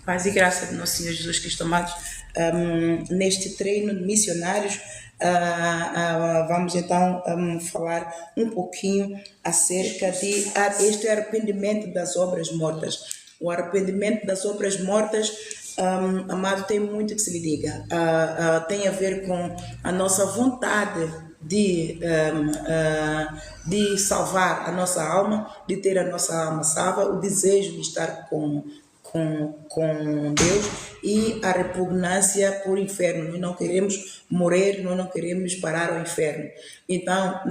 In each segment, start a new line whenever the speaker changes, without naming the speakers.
Paz e graça do nosso Senhor Jesus Cristo, amados. Neste treino de missionários, vamos então falar um pouquinho acerca de este arrependimento das obras mortas. O arrependimento das obras mortas, amado, tem muito que se lhe diga. Tem a ver com a nossa vontade de salvar a nossa alma, de ter a nossa alma salva, o desejo de estar com Deus e a repugnância por inferno. Nós não queremos morrer, nós não queremos parar ao inferno. Então,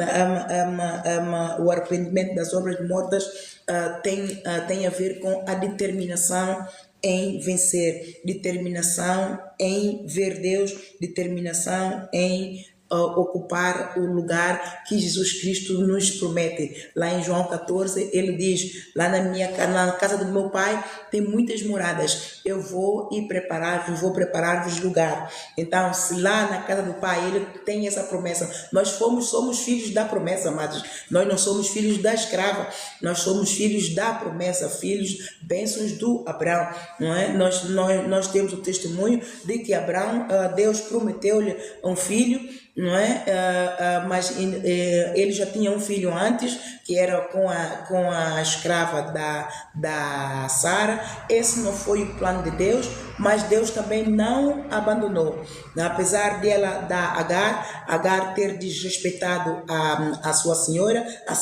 o arrependimento das obras mortas tem a ver com a determinação em vencer, determinação em ver Deus, determinação em ocupar o lugar que Jesus Cristo nos promete. Lá em João 14, ele diz: lá na casa do meu pai tem muitas moradas, eu vou vou preparar-vos lugar. Então, se lá na casa do pai ele tem essa promessa, nós somos filhos da promessa, amados. Nós não somos filhos da escrava, nós somos filhos da promessa, filhos, bênçãos do Abraão, não é? Nós temos o testemunho de que Abraão, Deus prometeu-lhe um filho, não é? Mas ele já tinha um filho antes, que era com a escrava da Sara. Esse não foi o plano de Deus, mas Deus também não abandonou. Apesar da Agar ter desrespeitado a sua senhora, a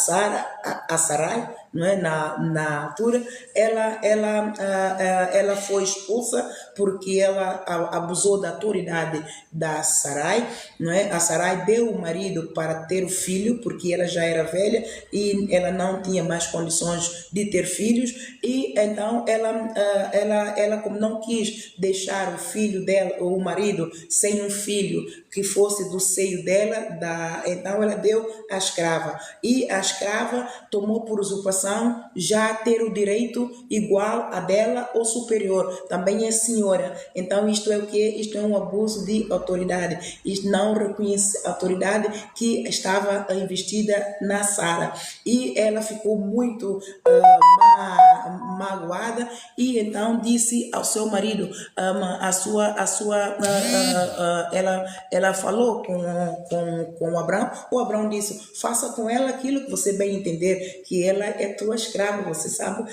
Sarai, não é? Na altura, ela foi expulsa porque ela abusou da autoridade da Sarai, não é? A Sarai deu o marido para ter o filho, porque ela já era velha e ela não tinha mais condições de ter filhos, e então ela como não quis deixar o filho dela, o marido, sem um filho que fosse do seio dela, então ela deu a escrava, e a escrava tomou por usurpação já ter o direito igual a dela ou superior, também é senhora. Então isto é o que? Isto é um abuso de autoridade, isto não reconhece a autoridade que estava investida na Sara, e ela ficou muito magoada, e então disse ao seu marido, ela falou com Abraão. O Abraão disse: faça com ela aquilo que você bem entender, que ela é tua escrava, você sabe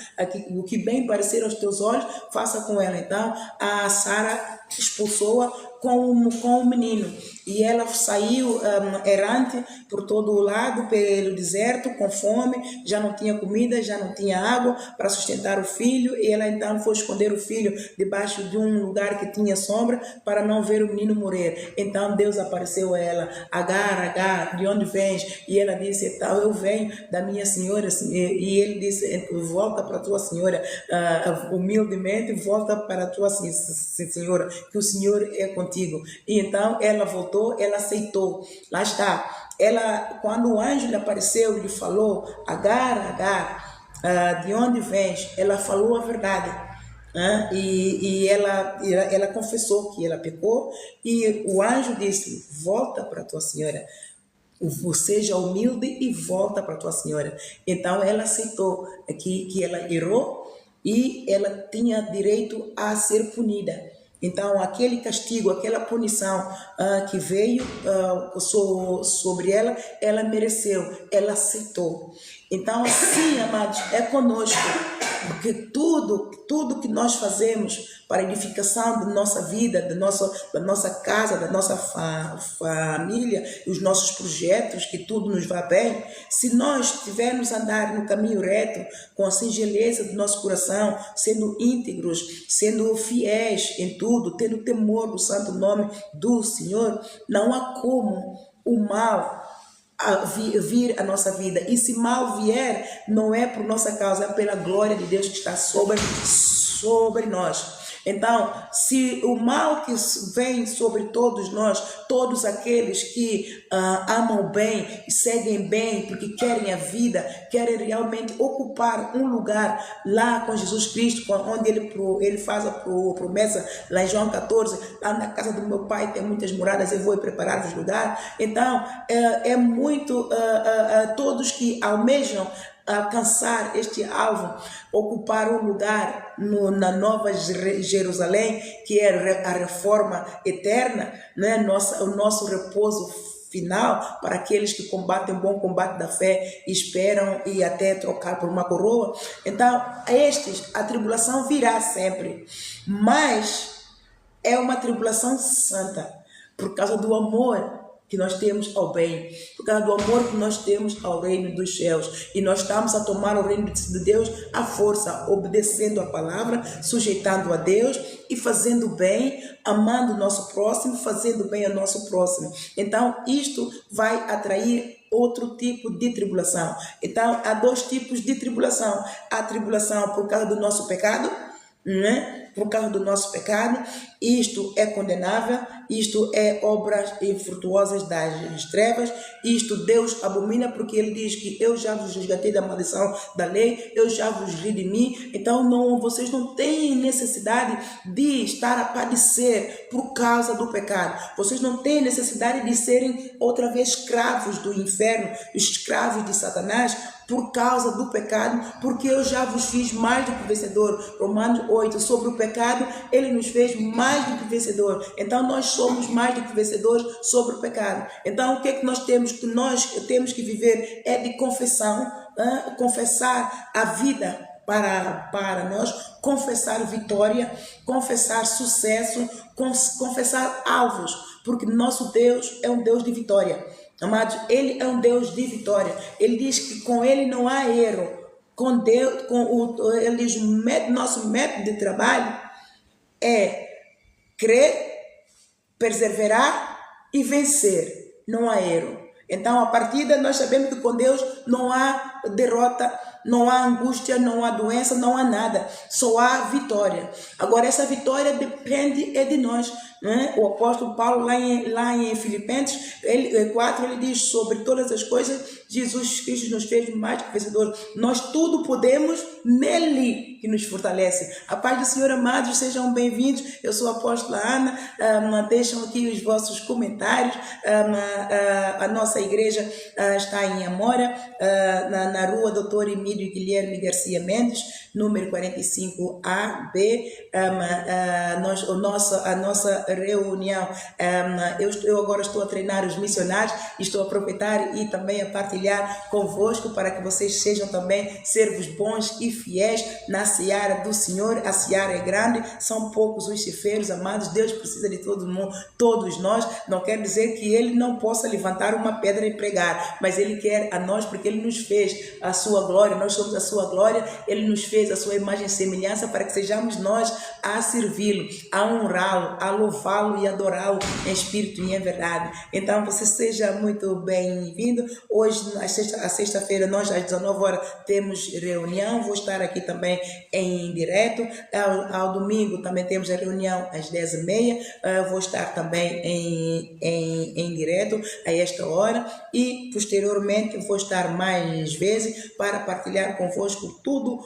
o que bem parecer aos teus olhos, faça com ela. Então a Sara expulsou-a com o menino, e ela saiu errante por todo o lado, pelo deserto, com fome, já não tinha comida, já não tinha água para sustentar o filho, e ela então foi esconder o filho debaixo de um lugar que tinha sombra, para não ver o menino morrer. Então Deus apareceu a ela: Agar, de onde vens? E ela disse: então, eu venho da minha senhora. E ele disse: volta para a tua senhora, humildemente volta para a tua senhora, que o Senhor é contigo. E então ela voltou, ela aceitou. Lá está. Quando o anjo lhe apareceu, lhe falou: Agar, de onde vens? Ela falou a verdade. E ela confessou que ela pecou, e o anjo disse: volta para a tua senhora, seja humilde e volta para a tua senhora. Então ela aceitou que ela errou e ela tinha direito a ser punida. Então aquele castigo, aquela punição que veio sobre ela mereceu, ela aceitou. Então assim, amados, é conosco, porque tudo que nós fazemos para a edificação da nossa vida, da nossa casa, da nossa família, os nossos projetos, que tudo nos vá bem, se nós tivermos a andar no caminho reto, com a singeleza do nosso coração, sendo íntegros, sendo fiéis em tudo, tendo temor do santo nome do Senhor, não há como o mal vir a nossa vida. E se mal vier, não é por nossa causa, é pela glória de Deus que está sobre nós. Então, se o mal que vem sobre todos nós, todos aqueles que amam o bem, seguem bem, porque querem a vida, querem realmente ocupar um lugar lá com Jesus Cristo, onde ele faz a promessa, lá em João 14, lá na casa do meu pai tem muitas moradas, eu vou preparar-vos lugar. Então, é muito todos que almejam alcançar este alvo, ocupar um lugar na Nova Jerusalém, que é a reforma eterna, né? O nosso repouso final para aqueles que combatem o bom combate da fé, esperam e até trocar por uma coroa. Então, a estes a tribulação virá sempre, mas é uma tribulação santa, por causa do amor que nós temos ao bem, por causa do amor que nós temos ao reino dos céus. E nós estamos a tomar o reino de Deus à força, obedecendo a palavra, sujeitando a Deus e fazendo bem, amando o nosso próximo, fazendo bem ao nosso próximo. Então, isto vai atrair outro tipo de tribulação. Então, há dois tipos de tribulação. A tribulação por causa do nosso pecado, né? Por causa do nosso pecado, isto é condenável, isto é obras infrutuosas das trevas, isto Deus abomina, porque ele diz que eu já vos resgatei da maldição da lei, eu já vos redimi. Então vocês não têm necessidade de estar a padecer por causa do pecado, vocês não têm necessidade de serem outra vez escravos do inferno, escravos de Satanás, por causa do pecado, porque eu já vos fiz mais do que vencedor. Romanos 8, sobre o pecado, ele nos fez mais do que vencedor. Então nós somos mais do que vencedores sobre o pecado. Então o que é que nós temos que viver é de confessão, confessar a vida para nós, confessar vitória, confessar sucesso, confessar alvos, porque nosso Deus é um Deus de vitória. Amados, ele é um Deus de vitória. Ele diz que com ele não há erro. Com Deus, ele diz, nosso método de trabalho é crer, perseverar e vencer. Não há erro. Então, a partir daí, nós sabemos que com Deus não há derrota, não há angústia, não há doença, não há nada. Só há vitória. Agora, essa vitória depende de nós. Né? O apóstolo Paulo, lá em Filipenses 4, ele diz, sobre todas as coisas, Jesus Cristo nos fez mais que vencedores. Nós tudo podemos nele que nos fortalece. A paz do Senhor, amados, sejam bem-vindos. Eu sou a apóstola Ana. Deixam aqui os vossos comentários. A nossa igreja está em Amora, na rua Doutor Emílio Guilherme Garcia Mendes, número 45AB. A nossa reunião, eu agora estou a treinar os missionários, estou a aproveitar e também a partilhar convosco para que vocês sejam também servos bons e fiéis na seara do Senhor. A seara é grande, são poucos os ceifeiros, amados. Deus precisa de todo mundo, todos nós. Não quer dizer que ele não possa levantar uma pedra e pregar, mas ele quer a nós, porque ele nos fez a sua glória, nós somos a sua glória, ele nos fez a sua imagem e semelhança para que sejamos nós a servi-lo, a honrá-lo, a louvá-lo e adorá-lo em espírito e em verdade. Então você seja muito bem-vindo. Hoje, a sexta-feira, nós às 19 horas temos reunião, vou estar aqui também em direto. Ao domingo também temos a reunião às 10h30, vou estar também em direto a esta hora, e posteriormente vou estar mais vezes para partilhar convosco tudo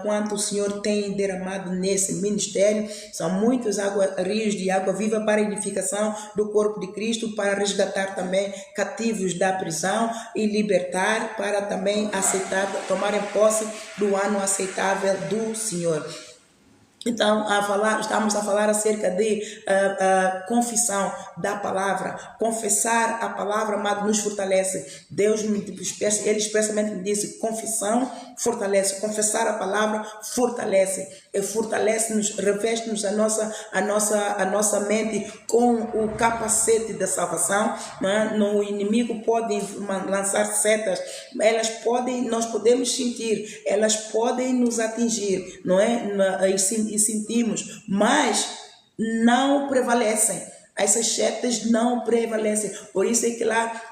quanto o Senhor tem derramado nesse ministério. São muitos rios de água viva para a edificação do corpo de Cristo, para resgatar também cativos da prisão e libertar, para também aceitar, tomarem posse do ano aceitável do Senhor. Então, estamos a falar acerca de confissão da palavra. Confessar a palavra, amado, nos fortalece. Deus, ele expressamente me disse, confissão fortalece. Confessar a palavra fortalece. Fortalece-nos, reveste-nos a nossa mente com o capacete da salvação. O inimigo pode lançar setas, nós podemos sentir, elas podem nos atingir, não é? E sentimos, mas não prevalecem. Essas setas não prevalecem. Por isso é que lá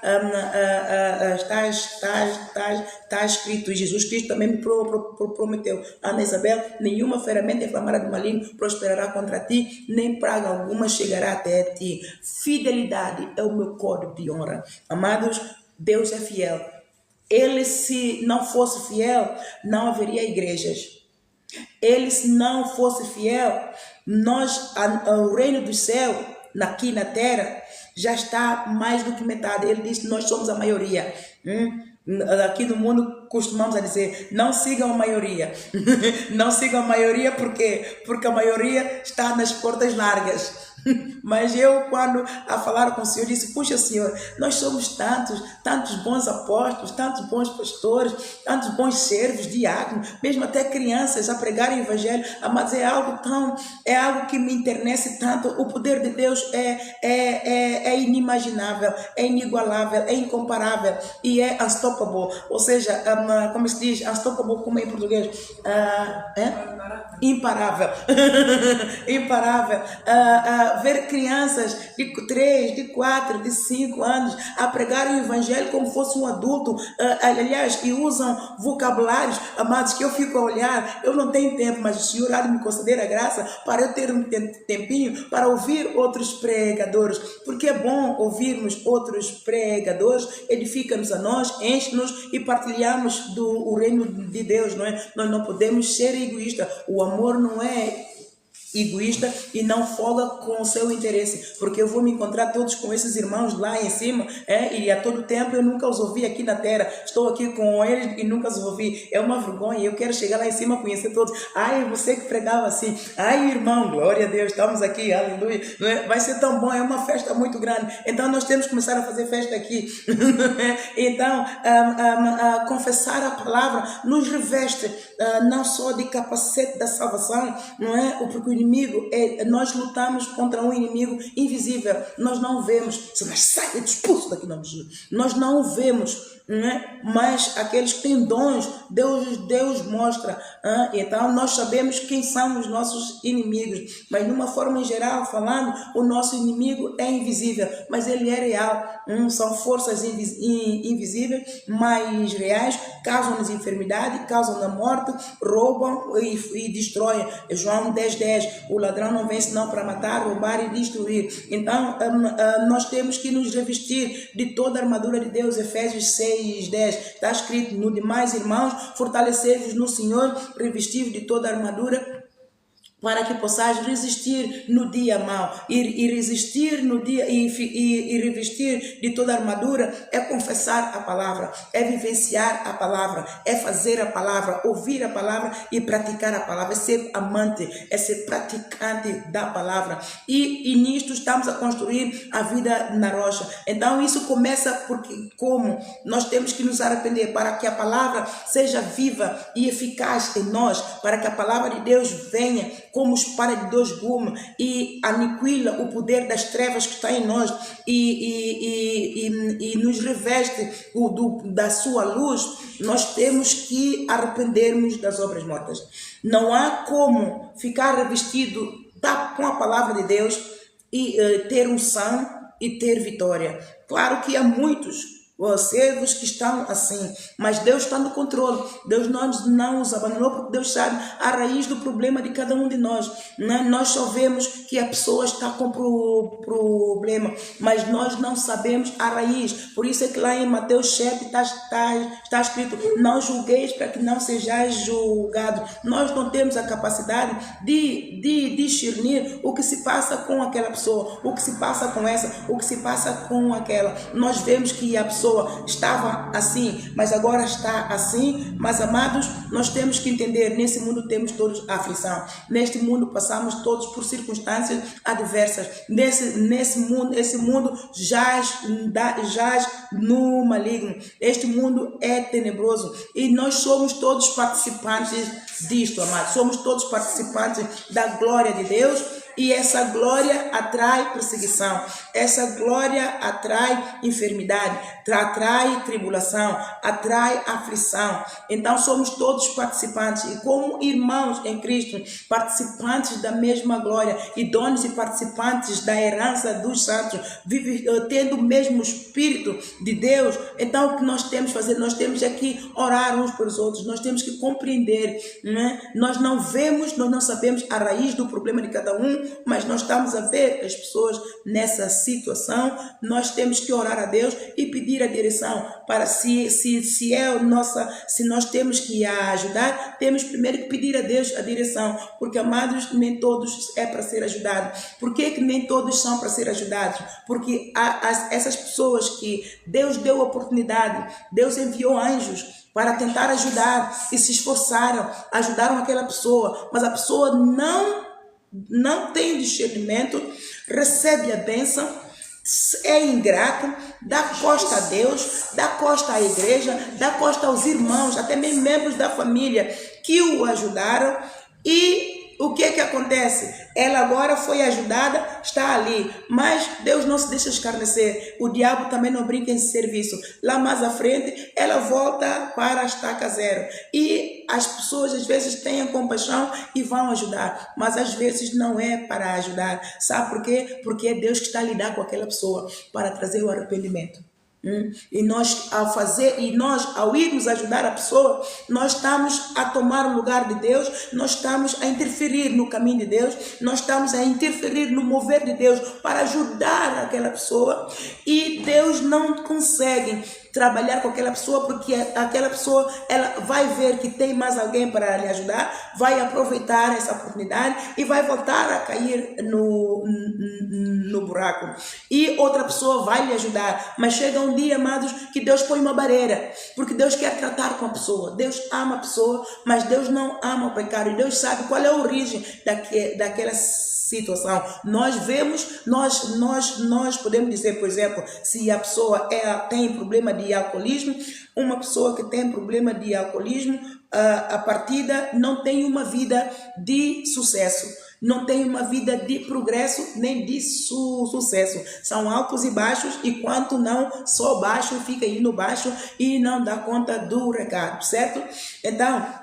está escrito, e Jesus Cristo também me prometeu, Ana Isabel, nenhuma ferramenta inflamada do maligno prosperará contra ti, nem praga alguma chegará até ti. Fidelidade é o meu código de honra. Amados, Deus é fiel. Ele, se não fosse fiel, não haveria igrejas. Ele, se não fosse fiel, o reino do céu, aqui na terra, já está mais do que metade. Ele diz que nós somos a maioria. Aqui no mundo costumamos a dizer, não sigam a maioria. Não sigam a maioria porque a maioria está nas portas largas. Mas eu, quando a falar com o Senhor, disse: puxa, Senhor, nós somos tantos bons apóstolos, tantos bons pastores, tantos bons servos, diáconos, mesmo até crianças a pregar o Evangelho. Mas é algo que me enternece tanto. O poder de Deus é inimaginável, é inigualável, é incomparável e é unstoppable. Ou seja, como se diz, unstoppable, como é em português? Imparável. Imparável. Ver crianças de 3, de 4, de 5 anos a pregar o Evangelho como fosse um adulto, aliás, e usam vocabulários, amados, que eu fico a olhar. Eu não tenho tempo, mas o Senhor há de me conceder a graça para eu ter um tempinho para ouvir outros pregadores, porque é bom ouvirmos outros pregadores, edifica-nos a nós, enche-nos e partilhamos o reino de Deus, não é? Nós não podemos ser egoístas. O amor não é egoísta e não folga com o seu interesse, porque eu vou me encontrar todos com esses irmãos lá em cima, e a todo tempo eu nunca os ouvi aqui na terra, estou aqui com eles e nunca os ouvi. É uma vergonha. Eu quero chegar lá em cima, conhecer todos. Ai, você que pregava assim, ai, irmão, glória a Deus, estamos aqui, aleluia, não é? Vai ser tão bom, é uma festa muito grande. Então nós temos que começar a fazer festa aqui. Então confessar a palavra nos reveste não só de capacete da salvação, não é? Porque o inimigo, nós lutamos contra um inimigo invisível, nós não vemos. Mas sai, expulso daqui, não, Jesus. Nós não vemos, não é? Mas aqueles que têm dons, Deus mostra. Então nós sabemos quem são os nossos inimigos, mas de uma forma geral falando, o nosso inimigo é invisível, mas ele é real. São forças invisíveis, mas reais, causam-nos enfermidade, causam a morte, roubam e destroem. João 10:10, o ladrão não vem senão para matar, roubar e destruir. Então nós temos que nos revestir de toda a armadura de Deus. Efésios 6:10 está escrito: no demais, irmãos, fortalecei-vos no Senhor, revestivos de toda a armadura, para que possais resistir no dia mau. E resistir no dia e revestir de toda a armadura é confessar a palavra, é vivenciar a palavra, é fazer a palavra, ouvir a palavra e praticar a palavra, é ser amante, é ser praticante da palavra. E nisto estamos a construir a vida na rocha. Então isso começa porque como nós temos que nos arrepender para que a palavra seja viva e eficaz em nós, para que a palavra de Deus venha como espada de dois gumes e aniquila o poder das trevas que está em nós e nos reveste da sua luz. Nós temos que arrependermos das obras mortas. Não há como ficar revestido com a palavra de Deus e ter unção e ter vitória. Claro que há muitos servos que estão assim, mas Deus está no controle. Deus não nos abandonou, porque Deus sabe a raiz do problema de cada um de nós. Nós só vemos que a pessoa está com problema, mas nós não sabemos a raiz. Por isso é que lá em Mateus 7 está escrito: não julgueis para que não sejais julgados. Nós não temos a capacidade de discernir o que se passa com aquela pessoa, o que se passa com essa, o que se passa com aquela. Nós vemos que a pessoa estava assim, mas agora está assim. Mas amados, nós temos que entender, nesse mundo temos todos aflição, neste mundo passamos todos por circunstâncias adversas, nesse mundo, esse mundo jaz no maligno, este mundo é tenebroso e nós somos todos participantes disto, amados, somos todos participantes da glória de Deus. E essa glória atrai perseguição, essa glória atrai enfermidade, atrai tribulação, atrai aflição. Então somos todos participantes e como irmãos em Cristo, participantes da mesma glória, idôneos e participantes da herança dos santos, tendo o mesmo Espírito de Deus. Então o que nós temos que fazer? Nós temos aqui orar uns pelos outros, nós temos que compreender, né? Nós não vemos, nós não sabemos a raiz do problema de cada um, mas nós estamos a ver as pessoas nessa situação. Nós temos que orar a Deus e pedir a direção para se nós temos que ajudar, temos primeiro que pedir a Deus a direção, porque, amados, nem todos é para ser ajudado. Por que nem todos são para ser ajudados? Porque essas pessoas que Deus deu oportunidade, Deus enviou anjos para tentar ajudar e se esforçaram, ajudaram aquela pessoa, mas a pessoa não tem discernimento, recebe a bênção, é ingrato, dá costa a Deus, dá costa à igreja, dá costa aos irmãos, até mesmo membros da família que o ajudaram. E o que acontece? Ela agora foi ajudada, está ali, mas Deus não se deixa escarnecer. O diabo também não brinca em serviço. Lá mais à frente, ela volta para a estaca zero. E as pessoas às vezes têm compaixão e vão ajudar, mas às vezes não é para ajudar. Sabe por quê? Porque é Deus que está a lidar com aquela pessoa para trazer o arrependimento. E nós ao irmos ajudar a pessoa, nós estamos a tomar o lugar de Deus, nós estamos a interferir no caminho de Deus, nós estamos a interferir no mover de Deus para ajudar aquela pessoa, e Deus não consegue trabalhar com aquela pessoa, porque aquela pessoa ela vai ver que tem mais alguém para lhe ajudar, vai aproveitar essa oportunidade e vai voltar a cair no buraco, e outra pessoa vai lhe ajudar. Mas chega um dia, amados, que Deus põe uma barreira, porque Deus quer tratar com a pessoa. Deus ama a pessoa, mas Deus não ama o pecado, e Deus sabe qual é a origem daquela situação. Nós vemos, nós podemos dizer, por exemplo, se a pessoa tem problema de alcoolismo, uma pessoa que tem problema de alcoolismo, a partida não tem uma vida de sucesso, não tem uma vida de progresso nem de sucesso. São altos e baixos, e quanto não, só baixo, fica aí no baixo e não dá conta do recado, certo? Então,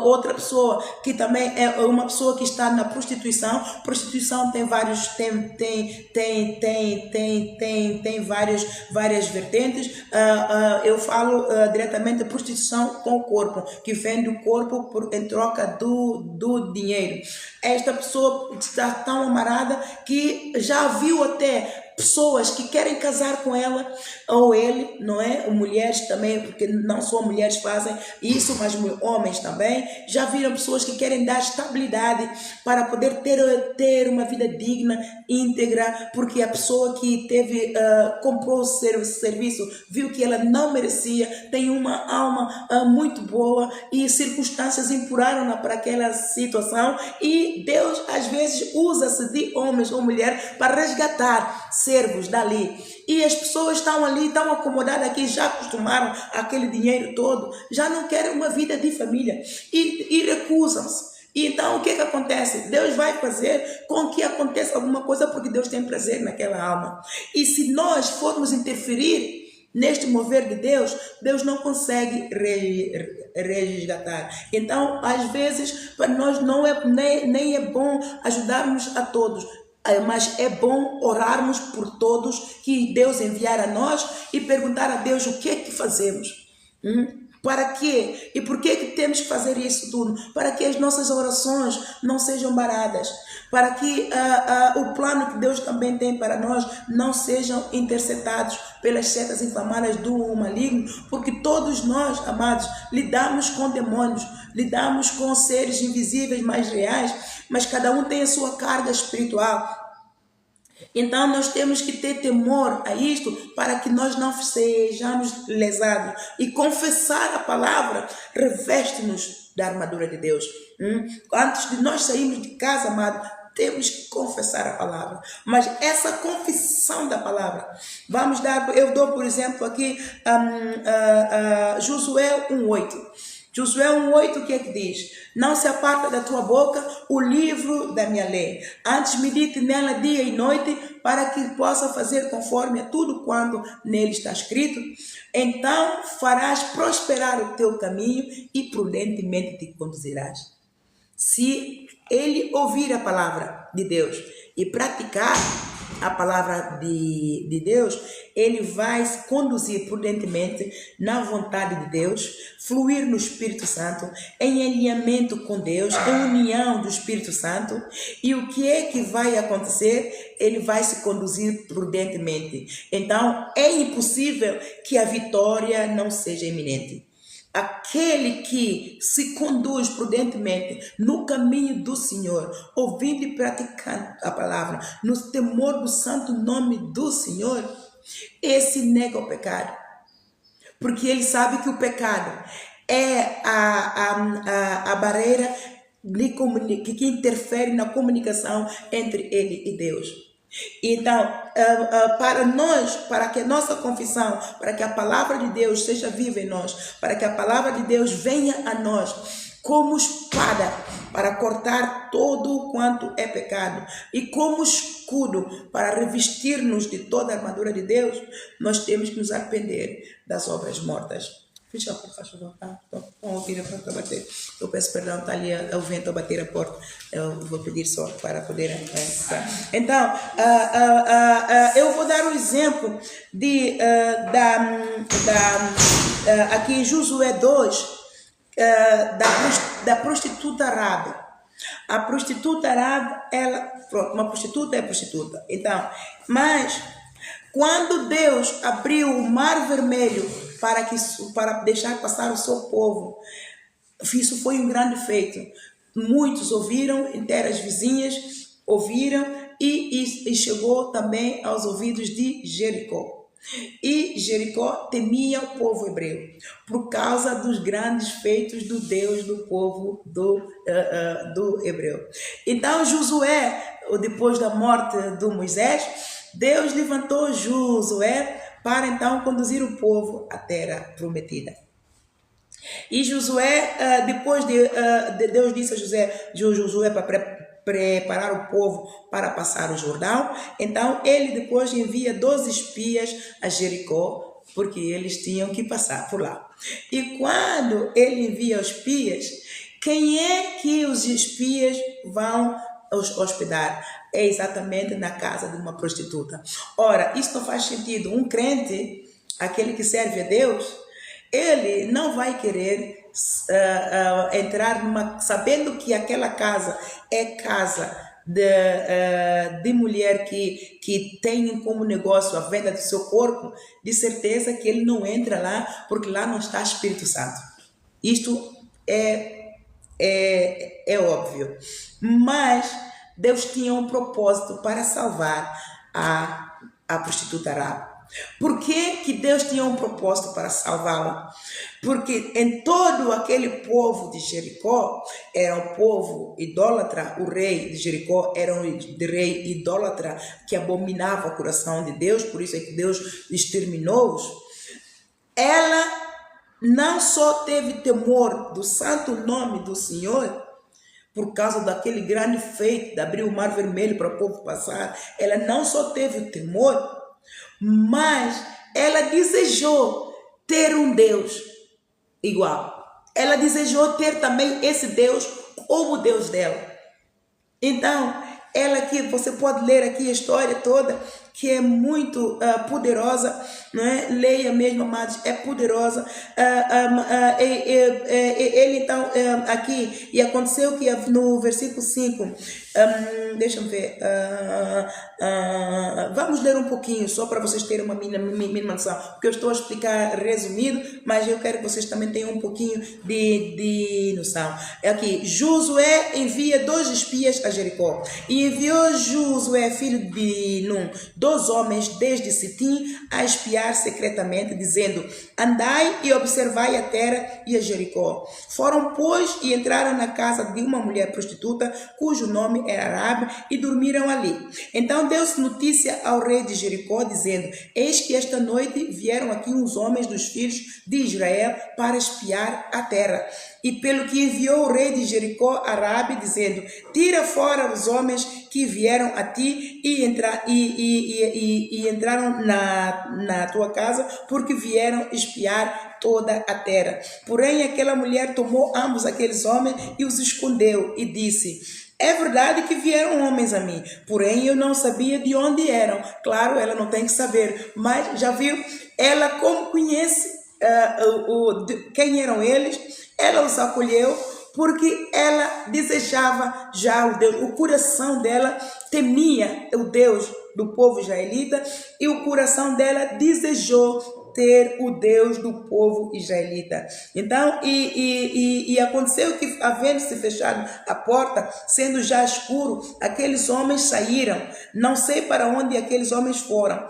outra pessoa que também é uma pessoa que está na prostituição. Prostituição tem várias vertentes. Eu falo diretamente de prostituição com o corpo, que vende o corpo em troca do dinheiro. Esta pessoa está tão amarrada que já viu até pessoas que querem casar com ela ou ele, não é? Mulheres também, porque não só mulheres fazem isso, mas homens também. Já viram pessoas que querem dar estabilidade para poder ter uma vida digna, íntegra, porque a pessoa que comprou o serviço viu que ela não merecia, tem uma alma muito boa, e circunstâncias empurraram-na para aquela situação, e Deus às vezes usa-se de homens ou mulheres para resgatar servos dali, e as pessoas estão ali, estão acomodadas aqui, já acostumaram aquele dinheiro todo, já não querem uma vida de família e recusam-se. Então o que acontece? Deus vai fazer com que aconteça alguma coisa, porque Deus tem prazer naquela alma, e se nós formos interferir neste mover de Deus, Deus não consegue resgatar. Então às vezes para nós não é nem é bom ajudarmos a todos, mas é bom orarmos por todos que Deus enviar a nós e perguntar a Deus o que é que fazemos. Para quê? E por que temos que fazer isso tudo? Para que as nossas orações não sejam baradas, para que o plano que Deus também tem para nós não sejam interceptados pelas setas inflamadas do maligno, porque todos nós, amados, lidamos com demônios, lidamos com seres invisíveis, mais reais, mas cada um tem a sua carga espiritual. Então nós temos que ter temor a isto, para que nós não sejamos lesados, e confessar a palavra reveste-nos da armadura de Deus. Antes de nós sairmos de casa, amado, temos que confessar a palavra. Mas essa confissão da palavra, eu dou por exemplo aqui Josué 1:8. Josué 1:8, o que é que diz? Não se aparta da tua boca o livro da minha lei, antes medite nela dia e noite, para que possa fazer conforme a tudo quanto nele está escrito. Então farás prosperar o teu caminho e prudentemente te conduzirás. Se ele ouvir a palavra de Deus e praticar, a palavra de Deus, ele vai se conduzir prudentemente na vontade de Deus, fluir no Espírito Santo, em alinhamento com Deus, em união do Espírito Santo. E o que é que vai acontecer? Ele vai se conduzir prudentemente. Então, é impossível que a vitória não seja iminente. Aquele que se conduz prudentemente no caminho do Senhor, ouvindo e praticando a palavra, no temor do santo nome do Senhor, esse nega o pecado. Porque ele sabe que o pecado é a barreira que interfere na comunicação entre ele e Deus. Então, para nós, para que a nossa confissão, para que a palavra de Deus seja viva em nós, para que a palavra de Deus venha a nós como espada para cortar todo quanto é pecado e como escudo para revestir-nos de toda a armadura de Deus, nós temos que nos arrepender das obras mortas. Fecha a porta, faz favor. Estão a ouvir a porta bater. Eu peço perdão, está ali o vento a bater a porta. Eu vou pedir só para poder entrar. Então, eu vou dar um exemplo aqui em Josué 2, da prostituta árabe. A prostituta árabe, uma prostituta é prostituta. Então, mas quando Deus abriu o Mar Vermelho para deixar passar o seu povo, isso foi um grande feito. Muitos ouviram, em terras vizinhas ouviram, e chegou também aos ouvidos de Jericó. E Jericó temia o povo hebreu por causa dos grandes feitos do Deus do povo do hebreu. Então Josué, depois da morte de Moisés, Deus levantou Josué para então conduzir o povo à terra prometida. E Josué, depois Deus disse a Josué para preparar o povo para passar o Jordão. Então ele depois envia 12 espias a Jericó, porque eles tinham que passar por lá. E quando ele envia os espias, quem é que os espias vão hospedar? É exatamente na casa de uma prostituta. Ora, isso não faz sentido. Um crente, aquele que serve a Deus, ele não vai querer entrar sabendo que aquela casa é casa de mulher que tem como negócio a venda do seu corpo. De certeza que ele não entra lá, porque lá não está Espírito Santo. Isto é óbvio. Mas Deus tinha um propósito para salvar a prostituta árabe. Por que Deus tinha um propósito para salvá-la? Porque em todo aquele povo de Jericó, era um povo idólatra. O rei de Jericó era um rei idólatra que abominava o coração de Deus, por isso é que Deus exterminou-os. Ela não só teve temor do santo nome do Senhor, por causa daquele grande feito de abrir o Mar Vermelho para o povo passar, ela não só teve o temor, mas ela desejou ter um Deus igual. Ela desejou ter também esse Deus como Deus dela. Então, ela aqui, você pode ler aqui a história toda, que é muito poderosa, não é? Leia mesmo, amados, é poderosa. Ele então, aqui, e aconteceu que no versículo 5, deixa eu ver, vamos ler um pouquinho, só para vocês terem uma mínima noção, porque eu estou a explicar resumido, mas eu quero que vocês também tenham um pouquinho de noção. Aqui, Josué envia 2 espias a Jericó, e enviou Josué, filho de Num, 2 homens desde Sitim a espiar secretamente, dizendo: andai e observai a terra e a Jericó. Foram, pois, e entraram na casa de uma mulher prostituta, cujo nome era Arabe, e dormiram ali. Então deu-se notícia ao rei de Jericó, dizendo: eis que esta noite vieram aqui uns homens dos filhos de Israel para espiar a terra. E pelo que enviou o rei de Jericó a Arabe, dizendo: tira fora os homens que vieram a ti e entraram na tua casa, porque vieram espiar toda a terra. Porém aquela mulher tomou ambos aqueles homens e os escondeu, e disse: É verdade que vieram homens a mim, porém eu não sabia de onde eram. Claro, ela não tem que saber, mas já viu? Ela, como conhece quem eram eles, ela os acolheu porque ela desejava já o Deus. O coração dela temia o Deus do povo israelita e o coração dela desejou ter o Deus do povo israelita. Então, aconteceu que, havendo-se fechado a porta, sendo já escuro, aqueles homens saíram. Não sei para onde aqueles homens foram.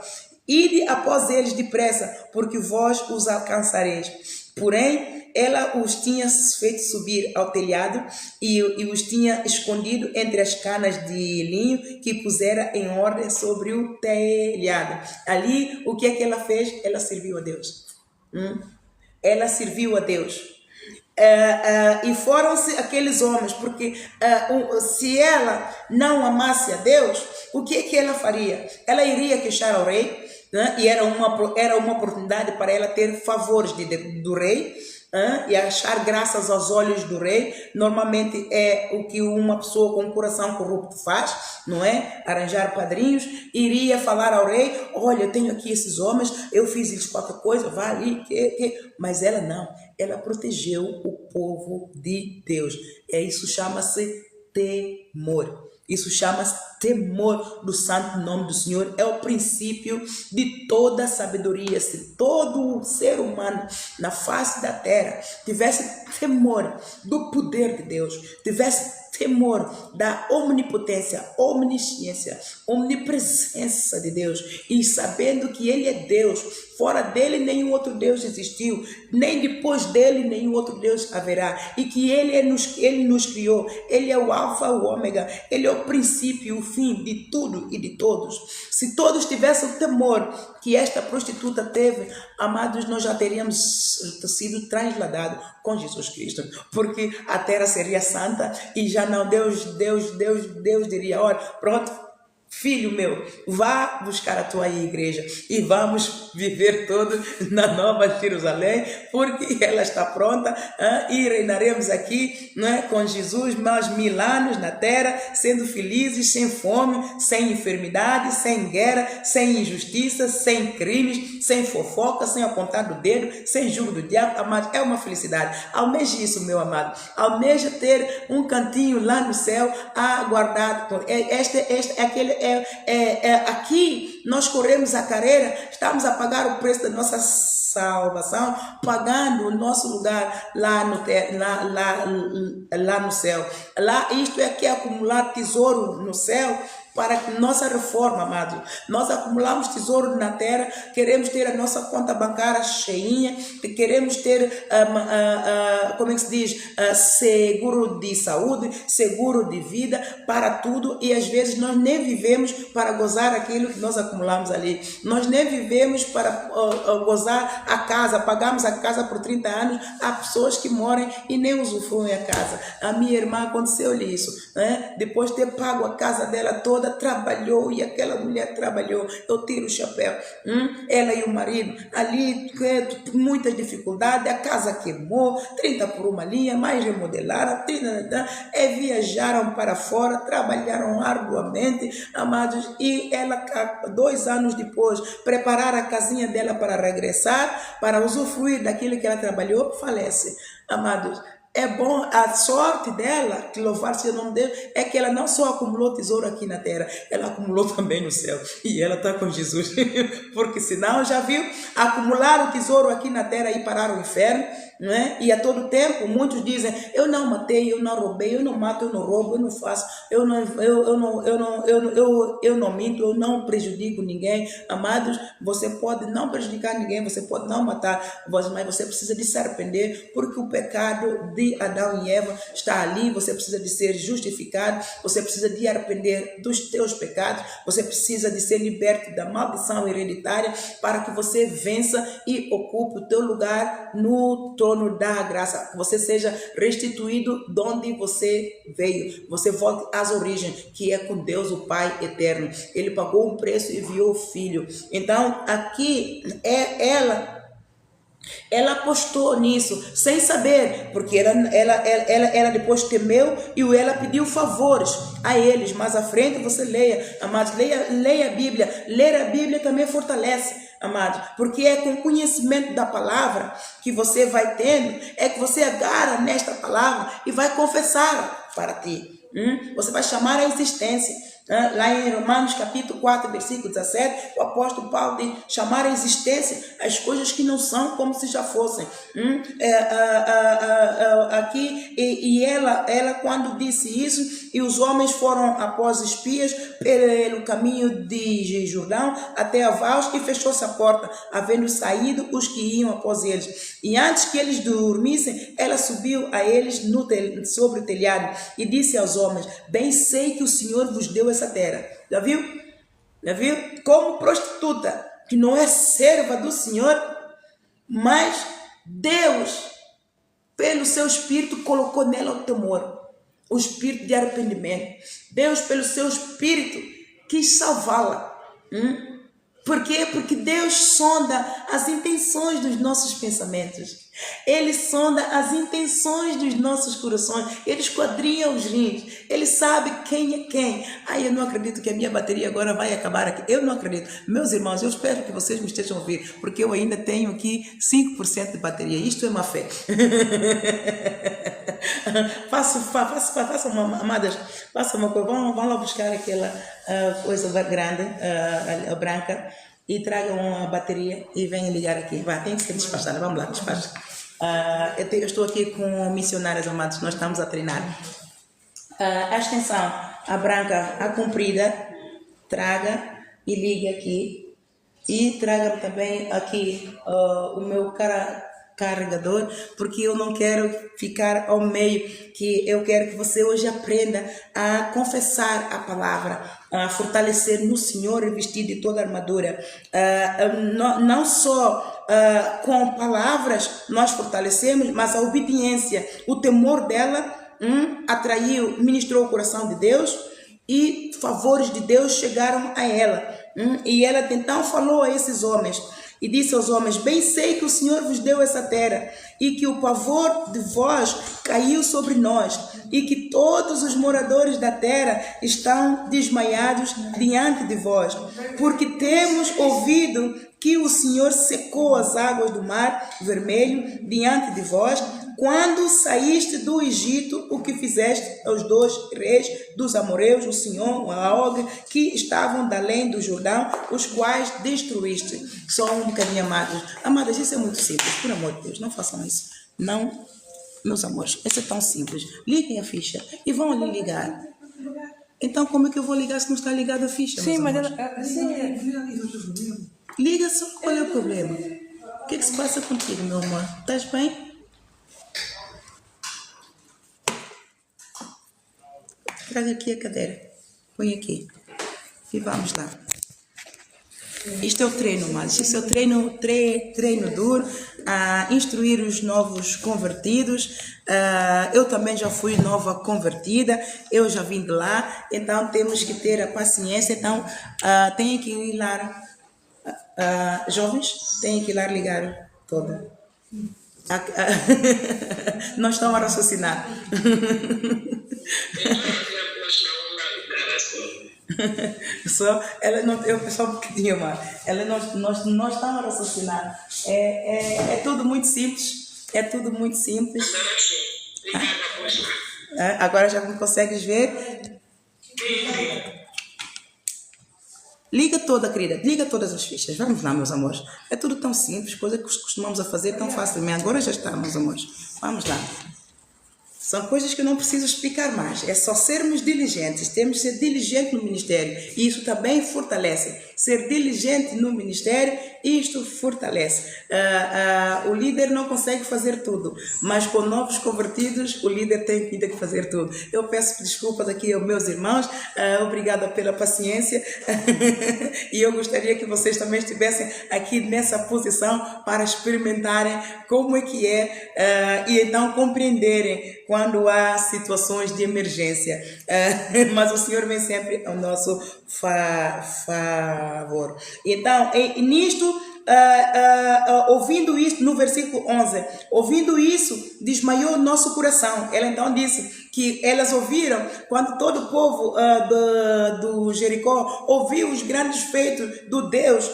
Ide após eles depressa, porque vós os alcançareis. Porém, ela os tinha feito subir ao telhado e os tinha escondido entre as canas de linho que pusera em ordem sobre o telhado. Ali, o que é que ela fez? Ela serviu a Deus. Ela serviu a Deus. E foram-se aqueles homens, porque se ela não amasse a Deus, o que é que ela faria? Ela iria queixar ao rei, né? E era uma oportunidade para ela ter favores do rei, e achar graças aos olhos do rei. Normalmente é o que uma pessoa com um coração corrupto faz, não é? Arranjar padrinhos, iria falar ao rei: olha, eu tenho aqui esses homens, eu fiz-lhes qualquer coisa, vá ali, mas ela não, ela protegeu o povo de Deus. Isso chama-se temor. Isso chama-se temor do santo nome do Senhor. É o princípio de toda a sabedoria. Se todo ser humano na face da terra tivesse temor do poder de Deus, tivesse temor da onipotência, omnisciência, omnipresença de Deus, e sabendo que Ele é Deus, fora dele nenhum outro Deus existiu, nem depois dele nenhum outro Deus haverá, e que Ele nos criou, Ele é o alfa, o ômega, Ele é o princípio e o fim de tudo e de todos. Se todos tivessem o temor que esta prostituta teve, amados, nós já teríamos sido transladados com Jesus Cristo, porque a terra seria santa e já não, Deus diria: olha, pronto, filho meu, vá buscar a tua igreja e vamos viver todos na Nova Jerusalém, porque ela está pronta, e reinaremos aqui, né, com Jesus mais 1000 anos na terra, sendo felizes, sem fome, sem enfermidade, sem guerra, sem injustiça, sem crimes, sem fofoca, sem apontar do dedo, sem jugo do diabo. Amado, é uma felicidade. Almeje isso, meu amado. Almeja ter um cantinho lá no céu aguardado. Aqui nós corremos a carreira, estamos a pagar o preço da nossa salvação, pagando o nosso lugar lá no céu. Lá, isto é que é acumular tesouro no céu para que nossa reforma, amado. Nós acumulamos tesouro na terra, queremos ter a nossa conta bancária cheinha, queremos ter, como é que se diz, seguro de saúde, seguro de vida para tudo, e às vezes nós nem vivemos para gozar aquilo que nós acumulamos ali. Nós nem vivemos para gozar a casa, pagamos a casa por 30 anos, há pessoas que moram e nem usufruem a casa. A minha irmã aconteceu-lhe isso, né? Depois de ter pago a casa dela toda, trabalhou, e aquela mulher trabalhou, eu tiro o chapéu, ela e o marido ali, muita dificuldade, a casa queimou, 30 por uma linha, mais remodelaram, viajaram para fora, trabalharam arduamente, amados, e ela, 2 anos depois, preparar a casinha dela para regressar, para usufruir daquilo que ela trabalhou, falece. Amados, é bom, a sorte dela, que louvar seja o nome dele, é que ela não só acumulou tesouro aqui na terra, ela acumulou também no céu, e ela está com Jesus, porque senão, já viu, acumular o tesouro aqui na terra e parar o inferno, não é? E a todo tempo, muitos dizem: eu não matei, eu não roubei, eu não mato, eu não roubo, eu não faço, eu não minto, eu não prejudico ninguém. Amados, você pode não prejudicar ninguém, você pode não matar, mas você precisa de se arrepender, porque o pecado de Adão e Eva está ali. Você precisa de ser justificado, você precisa de arrepender dos teus pecados, você precisa de ser liberto da maldição hereditária, para que você vença e ocupe o teu lugar no trono da graça, você seja restituído de onde você veio, você volte às origens, que é com Deus o Pai eterno. Ele pagou um preço e enviou o Filho. Então aqui é ela Ela apostou nisso, sem saber, porque ela depois temeu e ela pediu favores a eles. Mais à frente você leia, amados, leia a Bíblia. Ler a Bíblia também fortalece, amados, porque é com o conhecimento da palavra que você vai tendo, é que você agarra nesta palavra e vai confessar para ti. Você vai chamar a existência. Lá em Romanos capítulo 4, versículo 17, o apóstolo Paulo diz: chamar a existência as coisas que não são como se já fossem. Aqui, e ela quando disse isso, e os homens foram após espias pelo caminho de Jordão até a Vals, e fechou-se a porta, havendo saído os que iam após eles. E antes que eles dormissem, ela subiu a eles sobre o telhado e disse aos homens: bem sei que o Senhor vos deu essa terra. Já viu? Já viu? Como prostituta, que não é serva do Senhor, mas Deus, pelo seu Espírito, colocou nela o temor, o Espírito de arrependimento. Deus, pelo seu Espírito, quis salvá-la. Por quê? Porque Deus sonda as intenções dos nossos pensamentos. Ele sonda as intenções dos nossos corações. Ele esquadrinha os rins. Ele sabe quem é quem. Eu não acredito que a minha bateria agora vai acabar aqui. Eu não acredito. Meus irmãos, eu espero que vocês me estejam ouvindo, porque eu ainda tenho aqui 5% de bateria. Isto é uma fé. Faça uma, amadas, faça uma coisa. Vamos lá buscar aquela coisa grande, a branca, e tragam uma bateria e venham ligar aqui. Vai, tem que ser despachada. Vamos lá, despacha. Eu estou aqui com missionários, amados. Nós estamos a treinar. A extensão, a branca, a comprida, traga e ligue aqui. E traga também aqui o meu carregador, porque eu não quero ficar ao meio, que eu quero que você hoje aprenda a confessar a palavra, a fortalecer no Senhor e vestir de toda a armadura. Não só com palavras nós fortalecemos, mas a obediência, o temor dela atraiu, ministrou o coração de Deus, e favores de Deus chegaram a ela. E ela então falou a esses homens e disse aos homens: bem sei que o Senhor vos deu essa terra, e que o pavor de vós caiu sobre nós, e que todos os moradores da terra estão desmaiados diante de vós, porque temos ouvido que o Senhor secou as águas do mar Vermelho diante de vós, quando saíste do Egito, o que fizeste aos 2 reis dos amoreus, o Sihon, o Og, que estavam da além do Jordão, os quais destruíste. Só um bocadinho, amados. Amadas, isso é muito simples, por amor de Deus, não façam isso. Não, meus amores, isso é tão simples. Liguem a ficha e vão ali ligar. Então, como é que eu vou ligar se não está ligada a ficha? Sim, mas liga só, qual é o problema? O que se passa contigo, meu amor? Estás bem? Traga aqui a cadeira. Põe aqui. E vamos lá. Isto é o treino, mas isto é o treino duro, a instruir os novos convertidos. Eu também já fui nova convertida, eu já vim de lá, então temos que ter a paciência. Então, tem que ir lá, jovens, tem que ir lá ligar toda. Nós estamos a raciocinar. Só um bocadinho mais. Nós estamos a raciocinar. É tudo muito simples. É tudo muito simples. Agora já consegues ver? Liga toda, querida. Liga todas as fichas. Vamos lá, meus amores. É tudo tão simples. Coisa que costumamos a fazer tão facilmente. Agora já está, meus amores. Vamos lá. São coisas que eu não preciso explicar mais. É só sermos diligentes. Temos que ser diligentes no ministério. E isso também fortalece. Ser diligente no ministério, isto fortalece. O líder não consegue fazer tudo. Mas com novos convertidos, o líder tem que fazer tudo. Eu peço desculpas aqui aos meus irmãos. Obrigada pela paciência. E eu gostaria que vocês também estivessem aqui nessa posição para experimentarem como é que é. E então compreenderem quando há situações de emergência, mas o Senhor vem sempre ao nosso favor. Então, nisto, ouvindo isso, no versículo 11, ouvindo isso, desmaiou nosso coração. Ela então disse que elas ouviram, quando todo o povo do Jericó ouviu os grandes feitos do Deus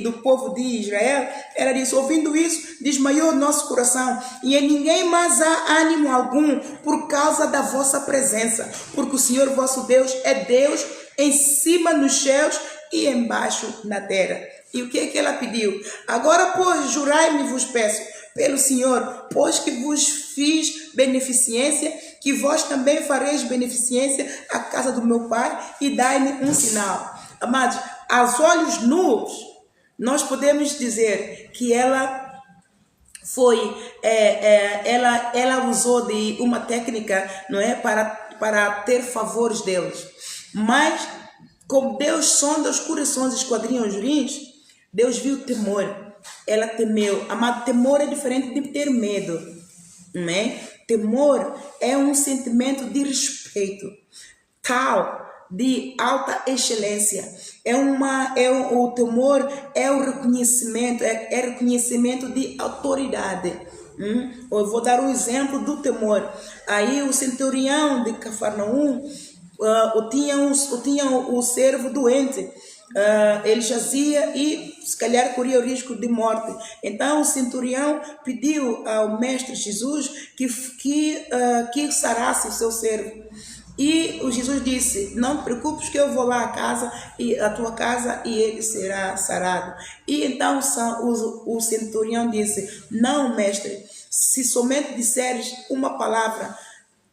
do povo de Israel, ela disse, ouvindo isso, desmaiou nosso coração, e em ninguém mais há ânimo algum por causa da vossa presença, porque o Senhor vosso Deus é Deus em cima nos céus e embaixo na terra. E o que é que ela pediu? Agora, pois, jurai-me, vos peço, pelo Senhor, pois que vos fiz beneficência, que vós também fareis beneficência à casa do meu pai, e dai-me um sinal. Amados, aos olhos nus, nós podemos dizer que ela foi, ela usou de uma técnica, não é, para ter favores deles. Mas, como Deus sonda os corações e esquadrinha os rins, Deus viu temor. Ela temeu. Amado, temor é diferente de ter medo, não é? Temor é um sentimento de respeito, tal, de alta excelência. O temor é o reconhecimento, é reconhecimento de autoridade. Eu vou dar um exemplo do temor. Aí o centurião de Cafarnaum tinha o servo doente. Ele jazia e se calhar corria o risco de morte. Então o centurião pediu ao mestre Jesus que sarasse o seu servo. E o Jesus disse, não te preocupes que eu vou lá à tua casa e ele será sarado. E então o centurião disse, não, mestre, se somente disseres uma palavra,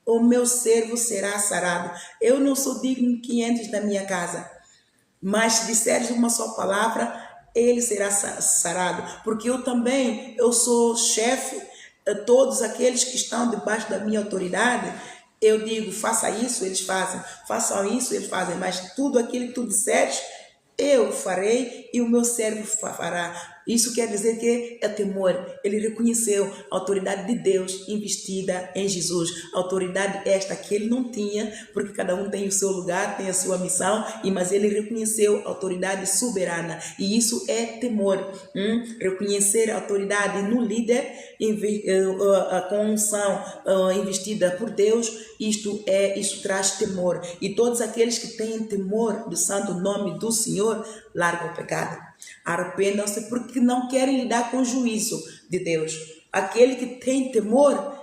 o meu servo será sarado. Eu não sou digno que entres na minha casa, mas se disseres uma só palavra, ele será sarado. Porque eu sou chefe, todos aqueles que estão debaixo da minha autoridade, eu digo, faça isso, eles fazem, façam isso, eles fazem, mas tudo aquilo que tu disseres, eu farei e o meu servo fará. Isso quer dizer que é temor. Ele reconheceu a autoridade de Deus investida em Jesus. A autoridade esta que ele não tinha, porque cada um tem o seu lugar, tem a sua missão, mas ele reconheceu a autoridade soberana. E isso é temor. Reconhecer a autoridade no líder, com unção investida por Deus, isto traz temor. E todos aqueles que têm temor do santo nome do Senhor, largam o pecado. Arrependam-se porque não querem lidar com o juízo de Deus. Aquele que tem temor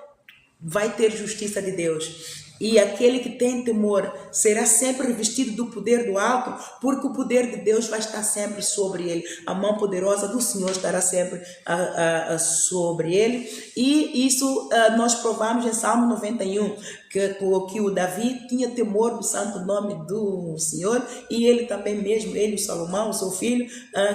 vai ter justiça de Deus. E aquele que tem temor será sempre revestido do poder do alto, porque o poder de Deus vai estar sempre sobre ele. A mão poderosa do Senhor estará sempre sobre ele. E isso nós provamos em Salmo 91, que o Davi tinha temor do santo nome do Senhor, e ele também mesmo, ele, o Salomão, o seu filho,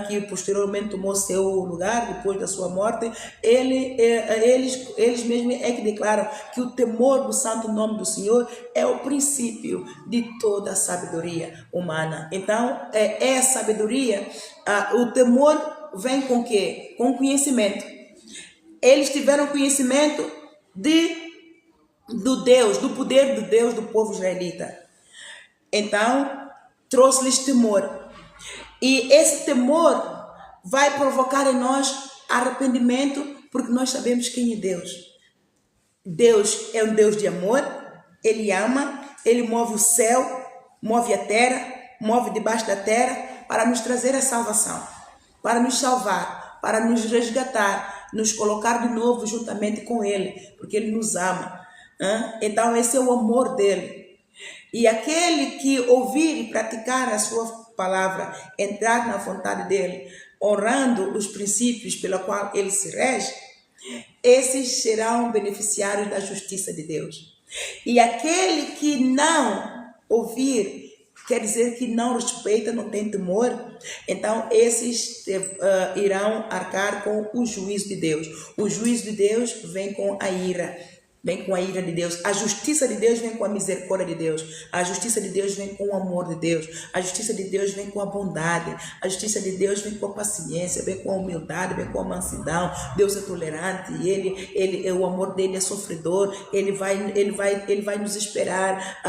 que posteriormente tomou seu lugar depois da sua morte, eles mesmos é que declaram que o temor do santo nome do Senhor é o princípio de toda a sabedoria humana. Então, é a sabedoria, o temor vem com o quê? Com conhecimento. Eles tiveram conhecimento do poder de Deus do povo israelita. Então, trouxe-lhes temor. E esse temor vai provocar em nós arrependimento, porque nós sabemos quem é Deus. Deus é um Deus de amor. Ele ama, ele move o céu, move a terra, move debaixo da terra para nos trazer a salvação, para nos salvar, para nos resgatar, nos colocar de novo juntamente com ele, porque ele nos ama. Então esse é o amor dele. E aquele que ouvir e praticar a sua palavra, entrar na vontade dele, honrando os princípios pela qual ele se rege, esses serão beneficiários da justiça de Deus. E aquele que não ouvir, quer dizer que não respeita, não tem temor, então esses irão arcar com o juízo de Deus. O juízo de Deus vem com a ira. vem com a ira de Deus. A justiça de Deus vem com a misericórdia de Deus. A justiça de Deus vem com o amor de Deus. A justiça de Deus vem com a bondade. A justiça de Deus vem com a paciência, vem com a humildade, vem com a mansidão. Deus é tolerante, o amor dele é sofredor. Ele vai nos esperar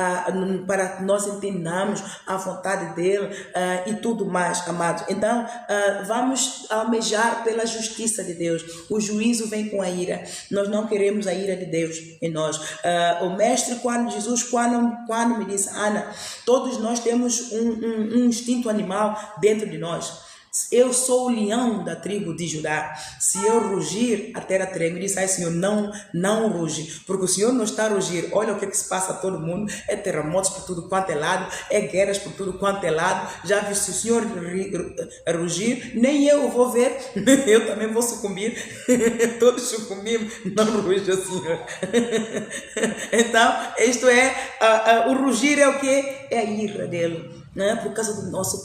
para que nós entendamos a vontade dele e tudo mais, amados. Então, vamos almejar pela justiça de Deus. O juízo vem com a ira. Nós não queremos a ira de Deus em nós. O mestre, Jesus, quando me disse, Ana, todos nós temos um instinto animal dentro de nós. Eu sou o leão da tribo de Judá. Se eu rugir, a terra treme. Ele disse, ai Senhor, não ruge, porque o Senhor não está a rugir. Olha o que se passa a todo mundo. É terremotos por tudo quanto é lado, é guerras por tudo quanto é lado. Já vi, se o Senhor rugir, nem eu vou ver. Eu também vou sucumbir. Todos sucumbimos. Não ruja, Senhor. Então, isto é, o rugir é o que? É a ira dele. Né? Por causa do nosso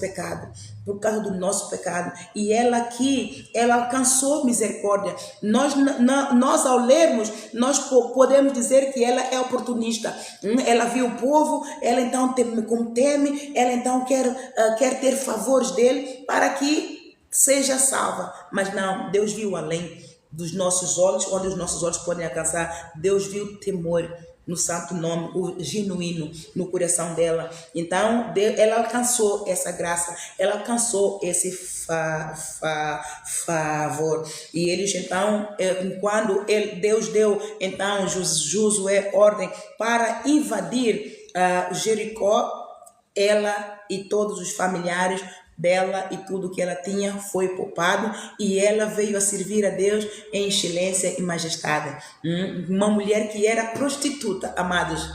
pecado, e ela aqui, ela alcançou misericórdia. Nós ao lermos, nós podemos dizer que ela é oportunista. Ela viu o povo, ela então como teme, ela então quer ter favores dele para que seja salva. Mas não, Deus viu além dos nossos olhos, onde os nossos olhos podem alcançar. Deus viu temor no santo nome, o genuíno no coração dela. Então, ela alcançou essa graça, ela alcançou esse favor. E eles, então, quando Deus deu, então, Josué ordem para invadir Jericó, ela e todos os familiares dela e tudo que ela tinha foi poupado, e ela veio a servir a Deus em excelência e majestade. Uma mulher que era prostituta, amados,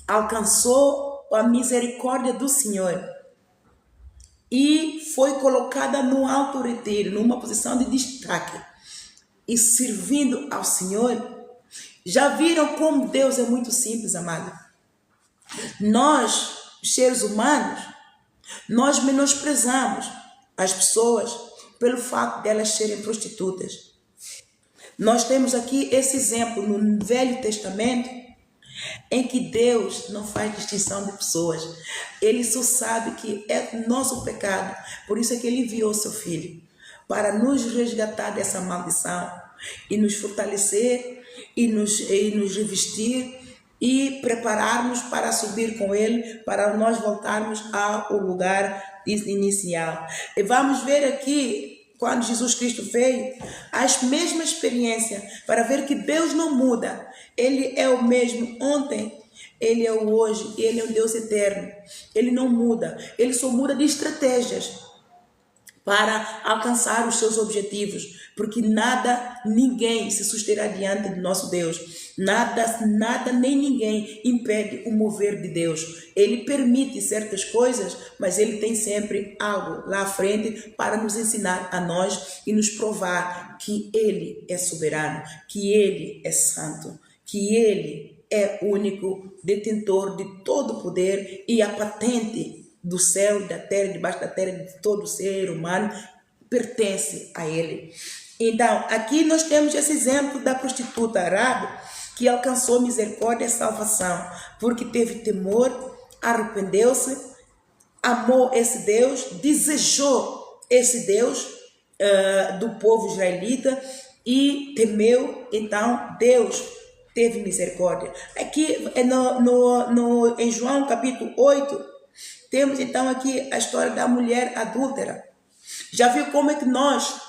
alcançou a misericórdia do Senhor e foi colocada no alto retiro, numa posição de destaque e servindo ao Senhor. Já viram como Deus é muito simples, amado? Nós, seres humanos, nós menosprezamos as pessoas pelo fato de elas serem prostitutas. Nós temos aqui esse exemplo no Velho Testamento, em que Deus não faz distinção de pessoas. Ele só sabe que é nosso pecado. Por isso é que ele enviou seu Filho, para nos resgatar dessa maldição e nos fortalecer e nos revestir e preparar-nos para subir com ele, para nós voltarmos ao lugar inicial. E vamos ver aqui, quando Jesus Cristo veio, as mesmas experiências, para ver que Deus não muda. Ele é o mesmo ontem, ele é o hoje, ele é o Deus eterno. Ele não muda, ele só muda de estratégias para alcançar os seus objetivos, porque nada, ninguém se susterá diante do nosso Deus. Nada nem ninguém impede o mover de Deus. Ele permite certas coisas, mas ele tem sempre algo lá à frente para nos ensinar a nós e nos provar que ele é soberano, que ele é santo, que ele é único detentor de todo o poder, e a patente do céu e da terra, debaixo da terra, de todo ser humano, pertence a ele. Então, aqui nós temos esse exemplo da prostituta Rabi, que alcançou misericórdia e salvação, porque teve temor, arrependeu-se, amou esse Deus, desejou esse Deus do povo israelita e temeu. Então Deus teve misericórdia. Aqui em João capítulo 8, temos então aqui a história da mulher adúltera. Já viu como é que nós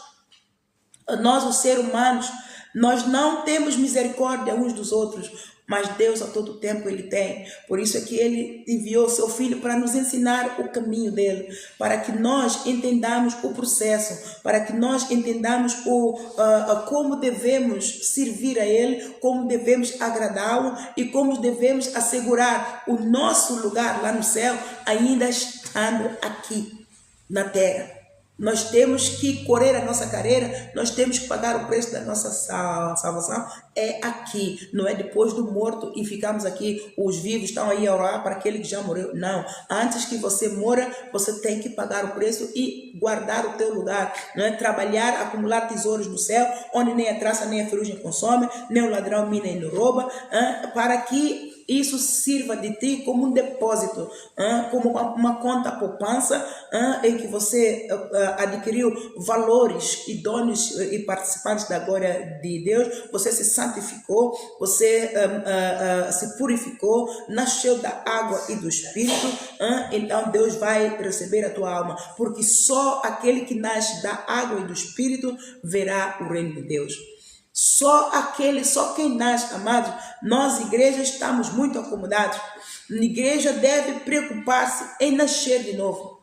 os seres humanos, nós não temos misericórdia uns dos outros, mas Deus a todo tempo ele tem. Por isso é que ele enviou seu Filho para nos ensinar o caminho dele, para que nós entendamos o processo, para que nós entendamos como devemos servir a ele, como devemos agradá-lo e como devemos assegurar o nosso lugar lá no céu, ainda estando aqui na terra. Nós temos que correr a nossa carreira, nós temos que pagar o preço da nossa salvação. É aqui, não é depois do morto e ficamos aqui, os vivos estão aí a orar para aquele que já morreu. Não, antes que você mora, você tem que pagar o preço e guardar o teu lugar, não é? Trabalhar, acumular tesouros no céu, onde nem a traça nem a ferrugem consome, nem o ladrão mina e não rouba, para que isso sirva de ti como um depósito, como uma conta poupança, em que você adquiriu valores idôneos e participantes da glória de Deus, você se santificou, você se purificou, nasceu da água e do Espírito, então Deus vai receber a tua alma, porque só aquele que nasce da água e do Espírito verá o reino de Deus. Só quem nasce, amados, nós igrejas estamos muito acomodados. A igreja deve preocupar-se em nascer de novo.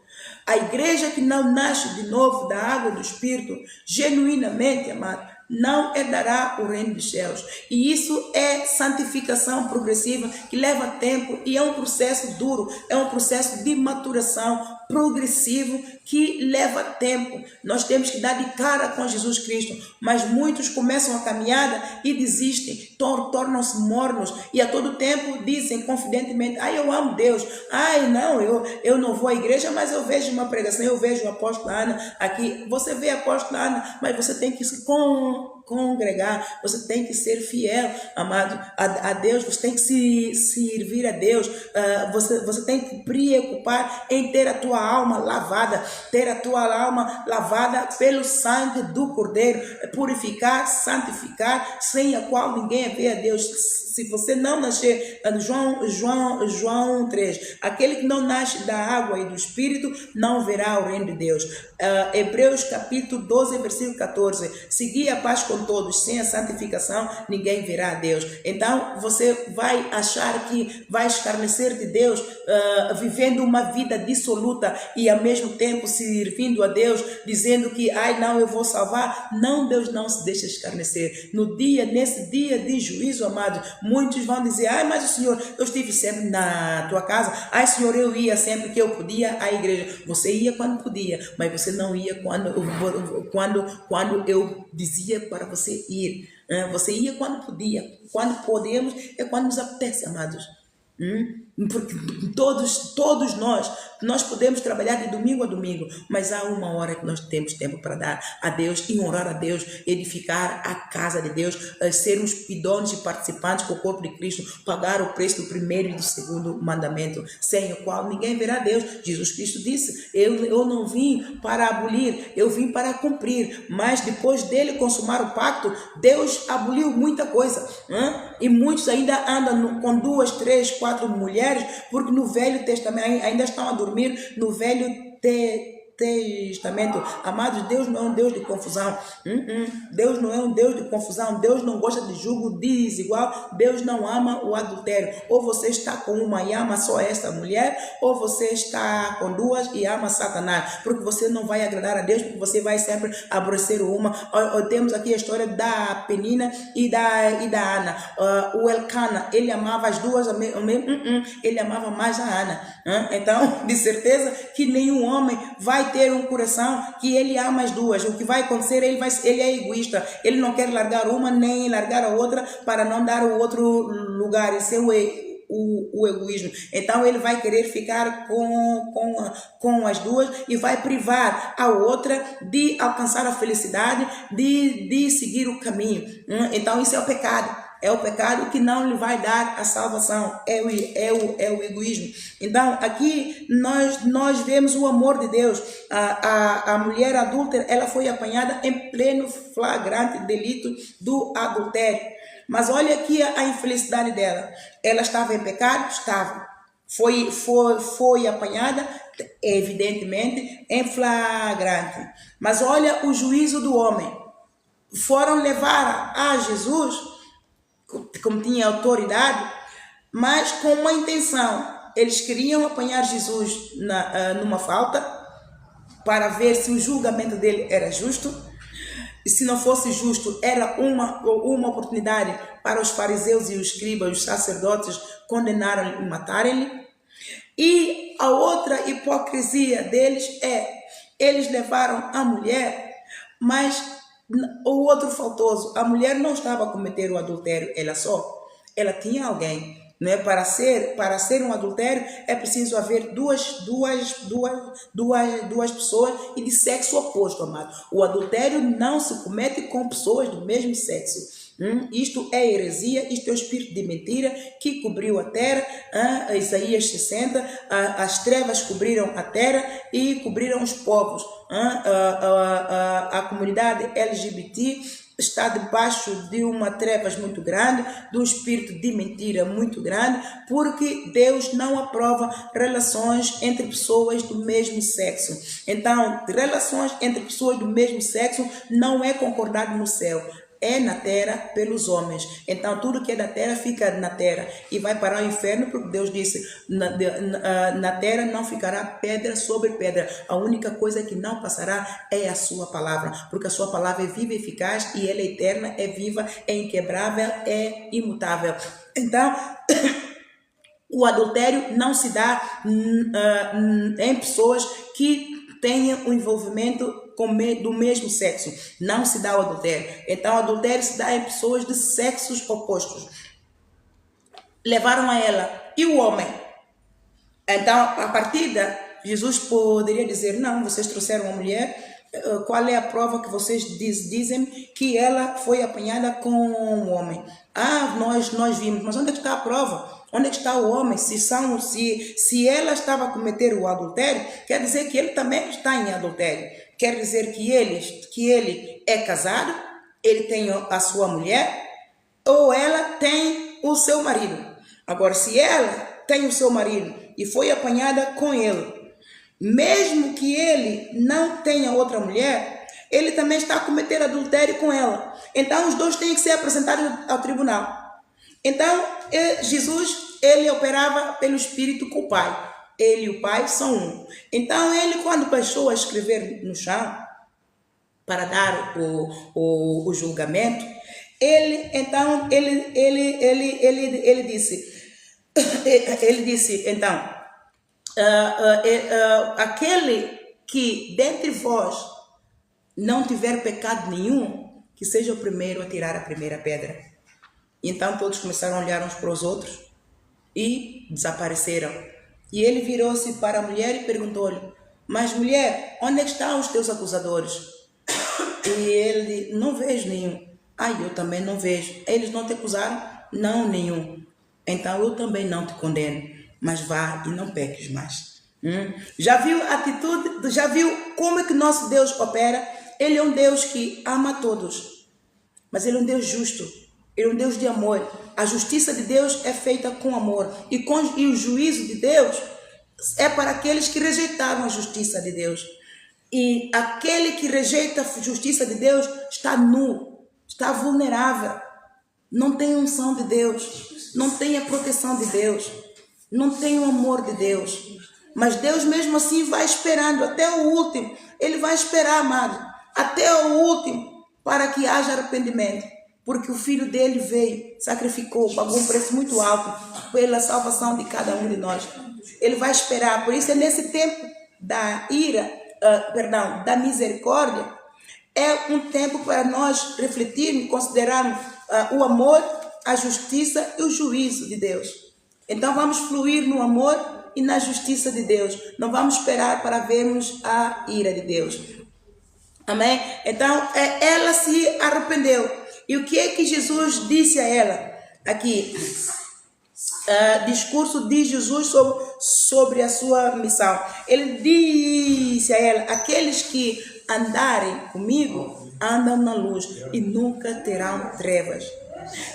A igreja que não nasce de novo da água do Espírito, genuinamente, amado, não herdará o reino dos céus. E isso é santificação progressiva que leva tempo e é um processo duro, é um processo de maturação progressivo que leva tempo. Nós temos que dar de cara com Jesus Cristo, mas muitos começam a caminhada e desistem, tornam-se mornos e a todo tempo dizem confidentemente: eu amo Deus, não, eu não vou à igreja, mas eu vejo uma pregação, eu vejo o apóstolo Ana aqui. Você vê a apóstolo Ana, mas você tem que se congregar, você tem que ser fiel, amado, a Deus, você tem que se servir a Deus, você tem que preocupar em ter a tua alma lavada, pelo sangue do Cordeiro, purificar, santificar, sem a qual ninguém vê a Deus. Se você não nascer, João 3, aquele que não nasce da água e do Espírito não verá o reino de Deus. Hebreus capítulo 12, versículo 14, segui a paz com todos, sem a santificação ninguém verá a Deus. Então você vai achar que vai escarnecer de Deus, vivendo uma vida dissoluta e ao mesmo tempo servindo a Deus, dizendo que não, eu vou salvar. Não, Deus não se deixa escarnecer. Nesse dia de juízo, amado, muitos vão dizer: mas o Senhor, eu estive sempre na tua casa, Senhor, eu ia sempre que eu podia à igreja. Você ia quando podia, mas você não ia quando eu dizia para você ir. Você ia quando podia. Quando podemos é quando nos apetece, amados. Porque todos nós podemos trabalhar de domingo a domingo, mas há uma hora que nós temos tempo para dar a Deus e honrar a Deus, edificar a casa de Deus, sermos pidões e participantes com o corpo de Cristo, pagar o preço do primeiro e do segundo mandamento, sem o qual ninguém verá Deus. Jesus Cristo disse: eu não vim para abolir, eu vim para cumprir. Mas depois dele consumar o pacto, Deus aboliu muita coisa, e muitos ainda andam com 2, 3, 4 mulheres, porque no Velho Testamento ainda estão a dormir no Velho Testamento. Amados, Deus não é um Deus de confusão. Deus não é um Deus de confusão. Deus não gosta de julgo desigual. Deus não ama o adultério. Ou você está com uma e ama só esta mulher, ou você está com 2 e ama Satanás, porque você não vai agradar a Deus, porque você vai sempre aborrecer uma. Temos aqui a história da Penina e da Ana. O Elcana, ele amava as duas, ele amava mais a Ana. Então, de certeza que nenhum homem vai ter um coração que ele ama as duas. O que vai acontecer, ele é egoísta, ele não quer largar uma nem largar a outra para não dar o outro lugar. Esse é o egoísmo. Então ele vai querer ficar com as duas e vai privar a outra de alcançar a felicidade, de seguir o caminho. Então isso é o pecado. É o pecado que não lhe vai dar a salvação. É o egoísmo. Então, aqui nós vemos o amor de Deus. A mulher adúltera, ela foi apanhada em pleno flagrante delito do adultério. Mas olha aqui a infelicidade dela. Ela estava em pecado? Estava. Foi apanhada, evidentemente, em flagrante. Mas olha o juízo do homem. Foram levar a Jesus, como tinha autoridade, mas com uma intenção. Eles queriam apanhar Jesus numa falta, para ver se o julgamento dele era justo, e se não fosse justo, era uma oportunidade para os fariseus e os escribas, os sacerdotes, condenarem e matarem-lhe. E a outra hipocrisia deles é: eles levaram a mulher, mas o outro faltoso, a mulher não estava a cometer o adultério, ela só, ela tinha alguém. Né? Para ser um adultério é preciso haver duas pessoas e de sexo oposto, amado. O adultério não se comete com pessoas do mesmo sexo. Isto é heresia, isto é o espírito de mentira que cobriu a terra. Isaías 60, as trevas cobriram a terra e cobriram os povos. A comunidade LGBT está debaixo de uma trevas muito grande, do espírito de mentira muito grande, porque Deus não aprova relações entre pessoas do mesmo sexo. Então, relações entre pessoas do mesmo sexo não é concordado no céu. É na terra pelos homens. Então, tudo que é da terra fica na terra e vai para o inferno, porque Deus disse, na terra não ficará pedra sobre pedra. A única coisa que não passará é a sua palavra, porque a sua palavra é viva e eficaz e ela é eterna, é viva, é inquebrável, é imutável. Então, o adultério não se dá em pessoas que tenham um envolvimento do mesmo sexo. Não se dá o adultério. Então, o adultério se dá em pessoas de sexos opostos. Levaram a ela e o homem. Então, a partir da Jesus poderia dizer, não, vocês trouxeram uma mulher, qual é a prova que vocês dizem que ela foi apanhada com um homem? Nós vimos, mas onde é que está a prova? Onde é que está o homem? Se ela estava a cometer o adultério, quer dizer que ele também está em adultério. Quer dizer que ele é casado, ele tem a sua mulher, ou ela tem o seu marido. Agora, se ela tem o seu marido e foi apanhada com ele, mesmo que ele não tenha outra mulher, ele também está a cometer adultério com ela. Então, os dois têm que ser apresentados ao tribunal. Então, Jesus, ele operava pelo Espírito com o Pai. Ele e o Pai são um. Então, ele, quando passou a escrever no chão, para dar o julgamento, ele disse, então, aquele que dentre vós não tiver pecado nenhum, que seja o primeiro a tirar a primeira pedra. Então todos começaram a olhar uns para os outros e desapareceram. E ele virou-se para a mulher e perguntou-lhe, mas mulher, onde é que estão os teus acusadores? E ele, não vejo nenhum. Eu também não vejo. Eles não te acusaram? Não, nenhum. Então eu também não te condeno, mas vá e não peques mais. Já viu a atitude? Já viu como é que nosso Deus opera? Ele é um Deus que ama a todos, mas ele é um Deus justo, ele é um Deus de amor. A justiça de Deus é feita com amor, e o juízo de Deus é para aqueles que rejeitaram a justiça de Deus. E aquele que rejeita a justiça de Deus está nu, está vulnerável, não tem a unção de Deus, não tem a proteção de Deus, não tem o amor de Deus. Mas Deus mesmo assim vai esperando até o último. Ele vai esperar, amado, até o último, para que haja arrependimento. Porque o filho dele veio, sacrificou, pagou um preço muito alto pela salvação de cada um de nós. Ele vai esperar. Por isso é nesse tempo da ira, da misericórdia, é um tempo para nós refletirmos e considerarmos o amor, a justiça e o juízo de Deus. Então vamos fluir no amor e na justiça de Deus. Não vamos esperar para vermos a ira de Deus. Amém? Então ela se arrependeu. E o que é que Jesus disse a ela? Aqui, discurso de Jesus sobre a sua missão. Ele disse a ela, aqueles que andarem comigo, andam na luz e nunca terão trevas.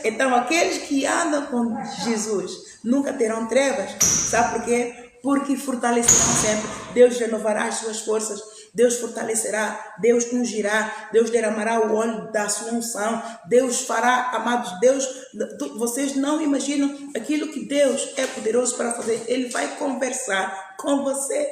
Então, aqueles que andam com Jesus nunca terão trevas. Sabe por quê? Porque fortalecerão sempre. Deus renovará as suas forças. Deus fortalecerá, Deus ungirá, Deus derramará o óleo da sua unção, Deus fará, amados, vocês não imaginam aquilo que Deus é poderoso para fazer. Ele vai conversar com você,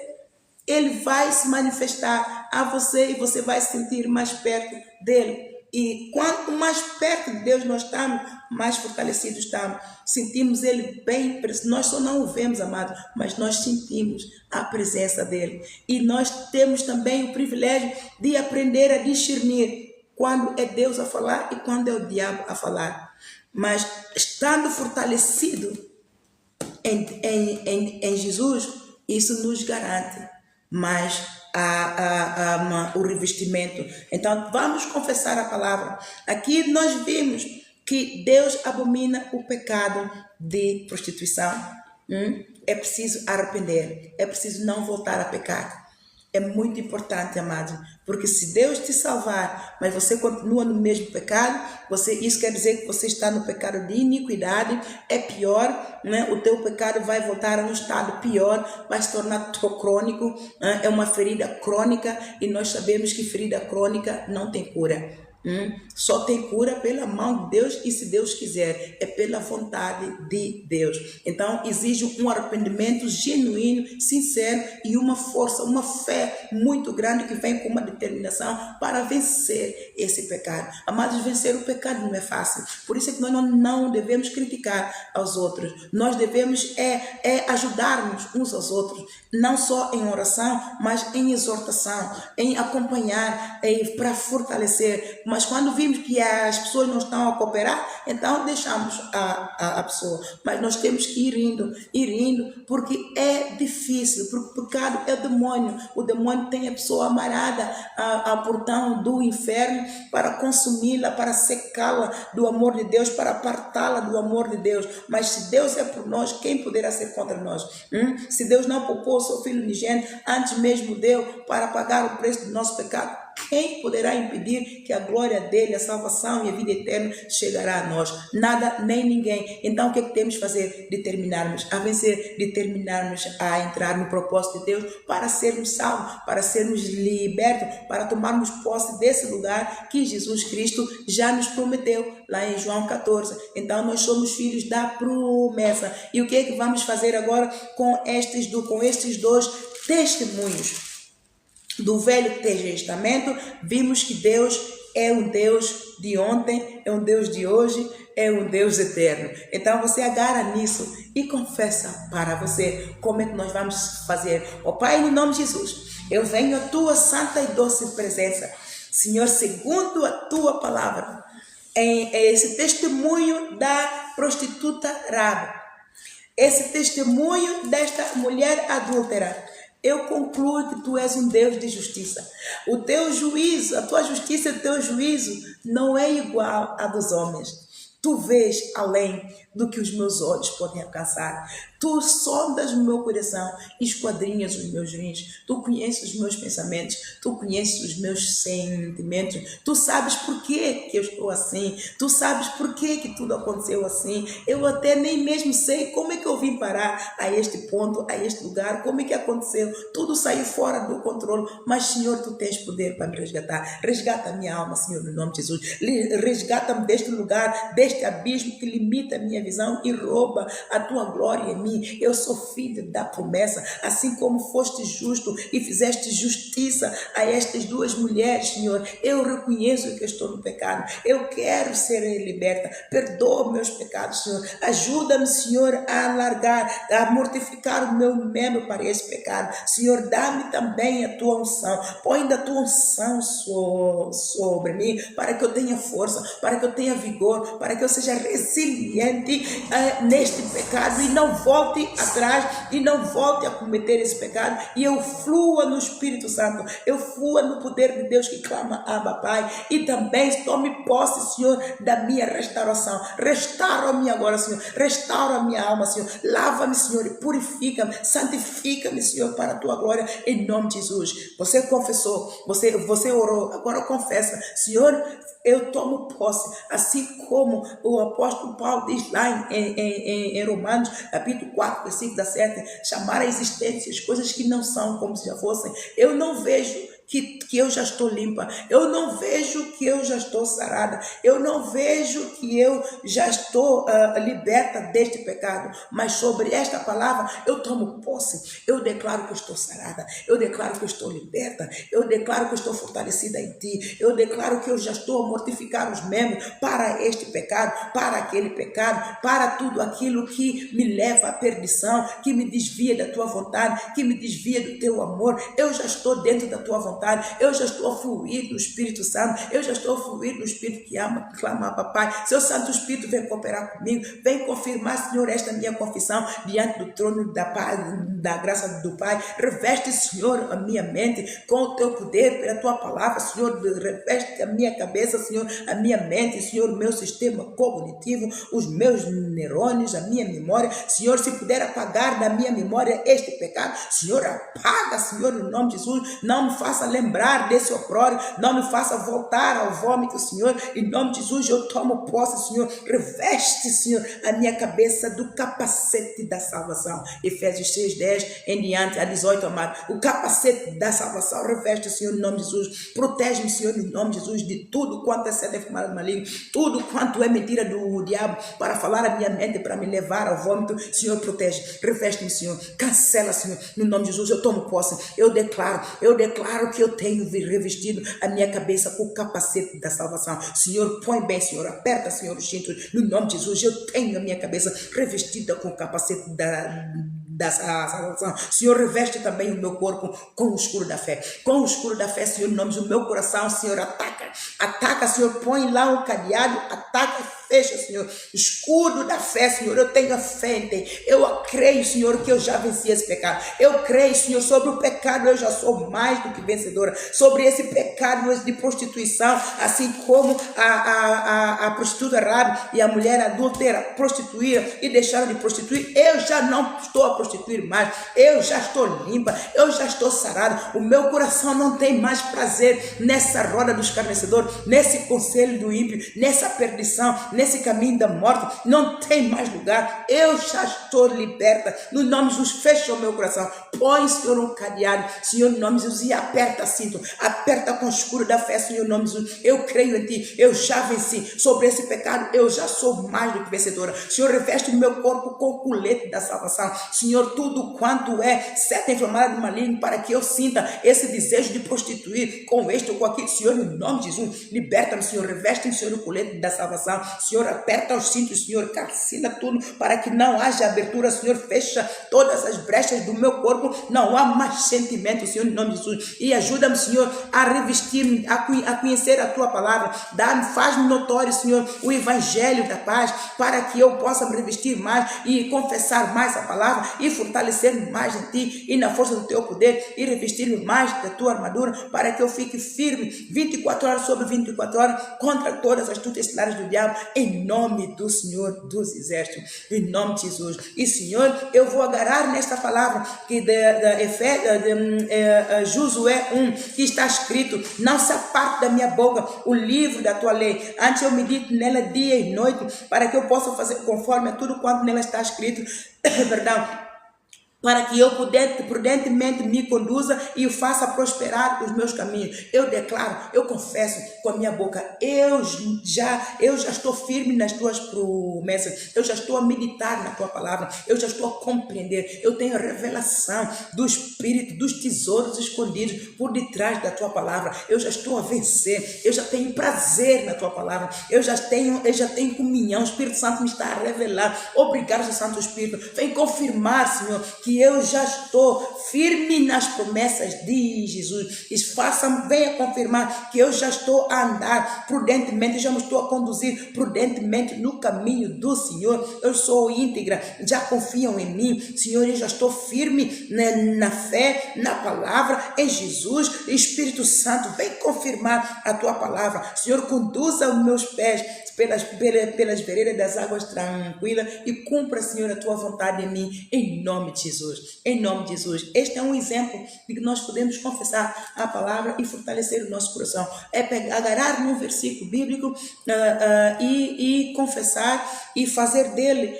Ele vai se manifestar a você e você vai se sentir mais perto dEle. E quanto mais perto de Deus nós estamos, mais fortalecidos estamos. Sentimos Ele bem presente. Nós só não o vemos, amado, mas nós sentimos a presença dEle. E nós temos também o privilégio de aprender a discernir quando é Deus a falar e quando é o diabo a falar. Mas estando fortalecido em Jesus, isso nos garante mais o revestimento. Então, vamos confessar a palavra. Aqui nós vimos que Deus abomina o pecado de prostituição. É preciso arrepender, é preciso não voltar a pecar. É muito importante, amado, porque se Deus te salvar, mas você continua no mesmo pecado, isso quer dizer que você está no pecado de iniquidade, é pior, né? O teu pecado vai voltar a um estado pior, vai se tornar crônico, né? É uma ferida crônica, e nós sabemos que ferida crônica não tem cura. Só tem cura pela mão de Deus, e se Deus quiser, é pela vontade de Deus. Então exige um arrependimento genuíno, sincero, e uma força, uma fé muito grande que vem com uma determinação para vencer esse pecado. Amados, vencer o pecado não é fácil, por isso é que nós não devemos criticar aos outros. Nós devemos ajudarmos uns aos outros, não só em oração, mas em exortação, em acompanhar, para fortalecer. Mas quando vimos que as pessoas não estão a cooperar, então deixamos a pessoa. Mas nós temos que ir indo, porque é difícil, porque o pecado é o demônio. O demônio tem a pessoa amarrada ao portão do inferno para consumi-la, para secá-la do amor de Deus, para apartá-la do amor de Deus. Mas se Deus é por nós, quem poderá ser contra nós? Se Deus não poupou o seu Filho unigênito, antes mesmo deu para pagar o preço do nosso pecado, quem poderá impedir que a glória dele, a salvação e a vida eterna chegará a nós? Nada, nem ninguém. Então o que é que temos que fazer? Determinarmos a vencer, determinarmos a entrar no propósito de Deus para sermos salvos, para sermos libertos, para tomarmos posse desse lugar que Jesus Cristo já nos prometeu lá em João 14. Então nós somos filhos da promessa. E o que é que vamos fazer agora com estes dois testemunhos? Do Velho Testamento, vimos que Deus é um Deus de ontem, é um Deus de hoje, é um Deus eterno. Então você agarra nisso e confessa para você como é que nós vamos fazer. Ó Pai, no nome de Jesus, eu venho à tua santa e doce presença, Senhor, segundo a tua palavra, em esse testemunho da prostituta Rabi, esse testemunho desta mulher adúltera. Eu concluo que tu és um Deus de justiça. O teu juízo, a tua justiça e o teu juízo não é igual a dos homens. Tu vês além do que os meus olhos podem alcançar. Tu sondas o meu coração, esquadrinhas os meus rins. Tu conheces os meus pensamentos, tu conheces os meus sentimentos. Tu sabes por que eu estou assim. Tu sabes por que tudo aconteceu assim. Eu até nem mesmo sei como é que eu vim parar a este ponto, a este lugar, como é que aconteceu. Tudo saiu fora do controle, mas Senhor, tu tens poder para me resgatar. Resgata a minha alma, Senhor, no nome de Jesus. Resgata-me deste lugar, deste abismo que limita a minha visão e rouba a tua glória em mim. Eu sou filho da promessa, assim como foste justo e fizeste justiça a estas duas mulheres, Senhor. Eu reconheço que eu estou no pecado, eu quero ser liberta. Perdoa meus pecados, Senhor. Ajuda-me, Senhor, a largar, a mortificar o meu membro para esse pecado. Senhor, dá-me também a tua unção, põe da tua unção sobre mim, para que eu tenha força, para que eu tenha vigor, para que eu seja resiliente neste pecado e não volte atrás e não volte a cometer esse pecado, e eu flua no Espírito Santo, eu flua no poder de Deus que clama Abba Pai, e também tome posse, Senhor, da minha restauração. Restaura-me agora, Senhor, restaura a minha alma, Senhor, lava-me, Senhor, e purifica-me, santifica-me, Senhor, para a tua glória, em nome de Jesus. Você confessou, você orou, agora confessa, Senhor, eu tomo posse, assim como o apóstolo Paulo diz lá em Romanos, capítulo 4, versículo 17, chamar a existência as coisas que não são como se já fossem. Eu não vejo que eu já estou limpa, eu não vejo que eu já estou sarada, eu não vejo que eu já estou liberta deste pecado, mas sobre esta palavra eu tomo posse, eu declaro que eu estou sarada, eu declaro que eu estou liberta, eu declaro que eu estou fortalecida em ti, eu declaro que eu já estou a mortificar os membros para este pecado, para aquele pecado, para tudo aquilo que me leva à perdição, que me desvia da tua vontade, que me desvia do teu amor. Eu já estou dentro da tua vontade, eu já estou a fluir do Espírito Santo, eu já estou a fluir do Espírito que ama, que clama, papai. Seu Santo Espírito vem cooperar comigo, vem confirmar, Senhor, esta minha confissão diante do trono da paz, da graça do Pai. Reveste, Senhor, a minha mente com o teu poder, pela tua palavra, Senhor. Reveste a minha cabeça, Senhor, a minha mente, Senhor, o meu sistema cognitivo, os meus neurônios, a minha memória. Senhor, se puder apagar da minha memória este pecado, Senhor, apaga, Senhor, no nome de Jesus. Não me faça lembrar desse oprório, não me faça voltar ao vômito, Senhor. Em nome de Jesus, eu tomo posse, Senhor. Reveste, Senhor, a minha cabeça do capacete da salvação. Efésios 6:10 em diante, a 18, amado. O capacete da salvação, reveste, Senhor, em nome de Jesus. Protege-me, Senhor, em nome de Jesus, de tudo quanto é sede enfermidade maligna, tudo quanto é mentira do diabo para falar a minha mente, para me levar ao vômito. Senhor, protege, reveste-me, Senhor. Cancela, Senhor, no nome de Jesus. Eu tomo posse, eu declaro que eu tenho revestido a minha cabeça com o capacete da salvação. Senhor, põe bem, Senhor, aperta, Senhor, os cintos, no nome de Jesus. Eu tenho a minha cabeça revestida com o capacete da salvação. Senhor, reveste também o meu corpo com o escudo da fé. Com o escudo da fé, Senhor, em nome do meu coração, Senhor, ataca, Senhor, põe lá um cadeado, ataca, fecha, Senhor, escudo da fé, Senhor. Eu tenho a fé em ti, eu creio, Senhor, que eu já venci esse pecado. Eu creio, Senhor, sobre o pecado eu já sou mais do que vencedora. Sobre esse pecado de prostituição, assim como a prostituta Rabi e a mulher adúltera prostituíram e deixaram de prostituir, eu já não estou a prostituir mais, eu já estou limpa, eu já estou sarada. O meu coração não tem mais prazer nessa roda dos escarnecedores, nesse conselho do ímpio, nessa perdição, nesse caminho da morte. Não tem mais lugar, eu já estou liberta. No nome de Jesus, fecha o meu coração, põe, Senhor, um cadeado, Senhor, no nome de Jesus, e aperta, cinto, aperta com o escuro da fé, Senhor, no nome de Jesus. Eu creio em ti, eu já venci sobre esse pecado, eu já sou mais do que vencedora. Senhor, reveste o meu corpo com o colete da salvação, Senhor, tudo quanto é seta inflamada do maligno, para que eu sinta esse desejo de prostituir com este ou com aquilo, Senhor, no nome de Jesus. Liberta-me, Senhor, reveste-me, Senhor, o colete da salvação, Senhor, aperta os cintos, Senhor, cancela tudo para que não haja abertura, Senhor, fecha todas as brechas do meu corpo, não há mais sentimento, Senhor, em nome de Jesus. E ajuda-me, Senhor, a revestir-me, a conhecer a tua palavra, faz-me notório, Senhor, o evangelho da paz, para que eu possa me revestir mais e confessar mais a palavra e fortalecer-me mais em ti e na força do teu poder e revestir-me mais da tua armadura, para que eu fique firme 24 horas sobre 24 horas contra todas as tuas ciladas do diabo, em nome do Senhor dos exércitos, em nome de Jesus. E, Senhor, eu vou agarrar nesta palavra que Josué 1, que está escrito: não se aparte da minha boca o livro da tua lei, antes eu medito nela dia e noite, para que eu possa fazer conforme a tudo quanto nela está escrito. Perdão, para que eu prudentemente me conduza e faça prosperar os meus caminhos. Eu declaro, eu confesso com a minha boca, eu já estou firme nas tuas promessas, eu já estou a meditar na tua palavra, eu já estou a compreender, eu tenho a revelação do Espírito, dos tesouros escondidos por detrás da tua palavra, eu já estou a vencer, eu já tenho prazer na tua palavra, eu já tenho comunhão, o Espírito Santo me está a revelar. Obrigado, Santo Espírito, vem confirmar, Senhor, que eu já estou firme nas promessas de Jesus. Venha confirmar que eu já estou a andar prudentemente, já me estou a conduzir prudentemente no caminho do Senhor. Eu sou íntegra, já confiam em mim, Senhor, eu já estou firme na fé, na palavra, em Jesus. Espírito Santo, vem confirmar a tua palavra, Senhor, conduza os meus pés pelas veredas das águas tranquilas e cumpra, Senhor, a tua vontade em mim, em nome de Jesus, em nome de Jesus. Este é um exemplo de que nós podemos confessar a palavra e fortalecer o nosso coração, é agarrar num versículo bíblico e confessar e fazer dele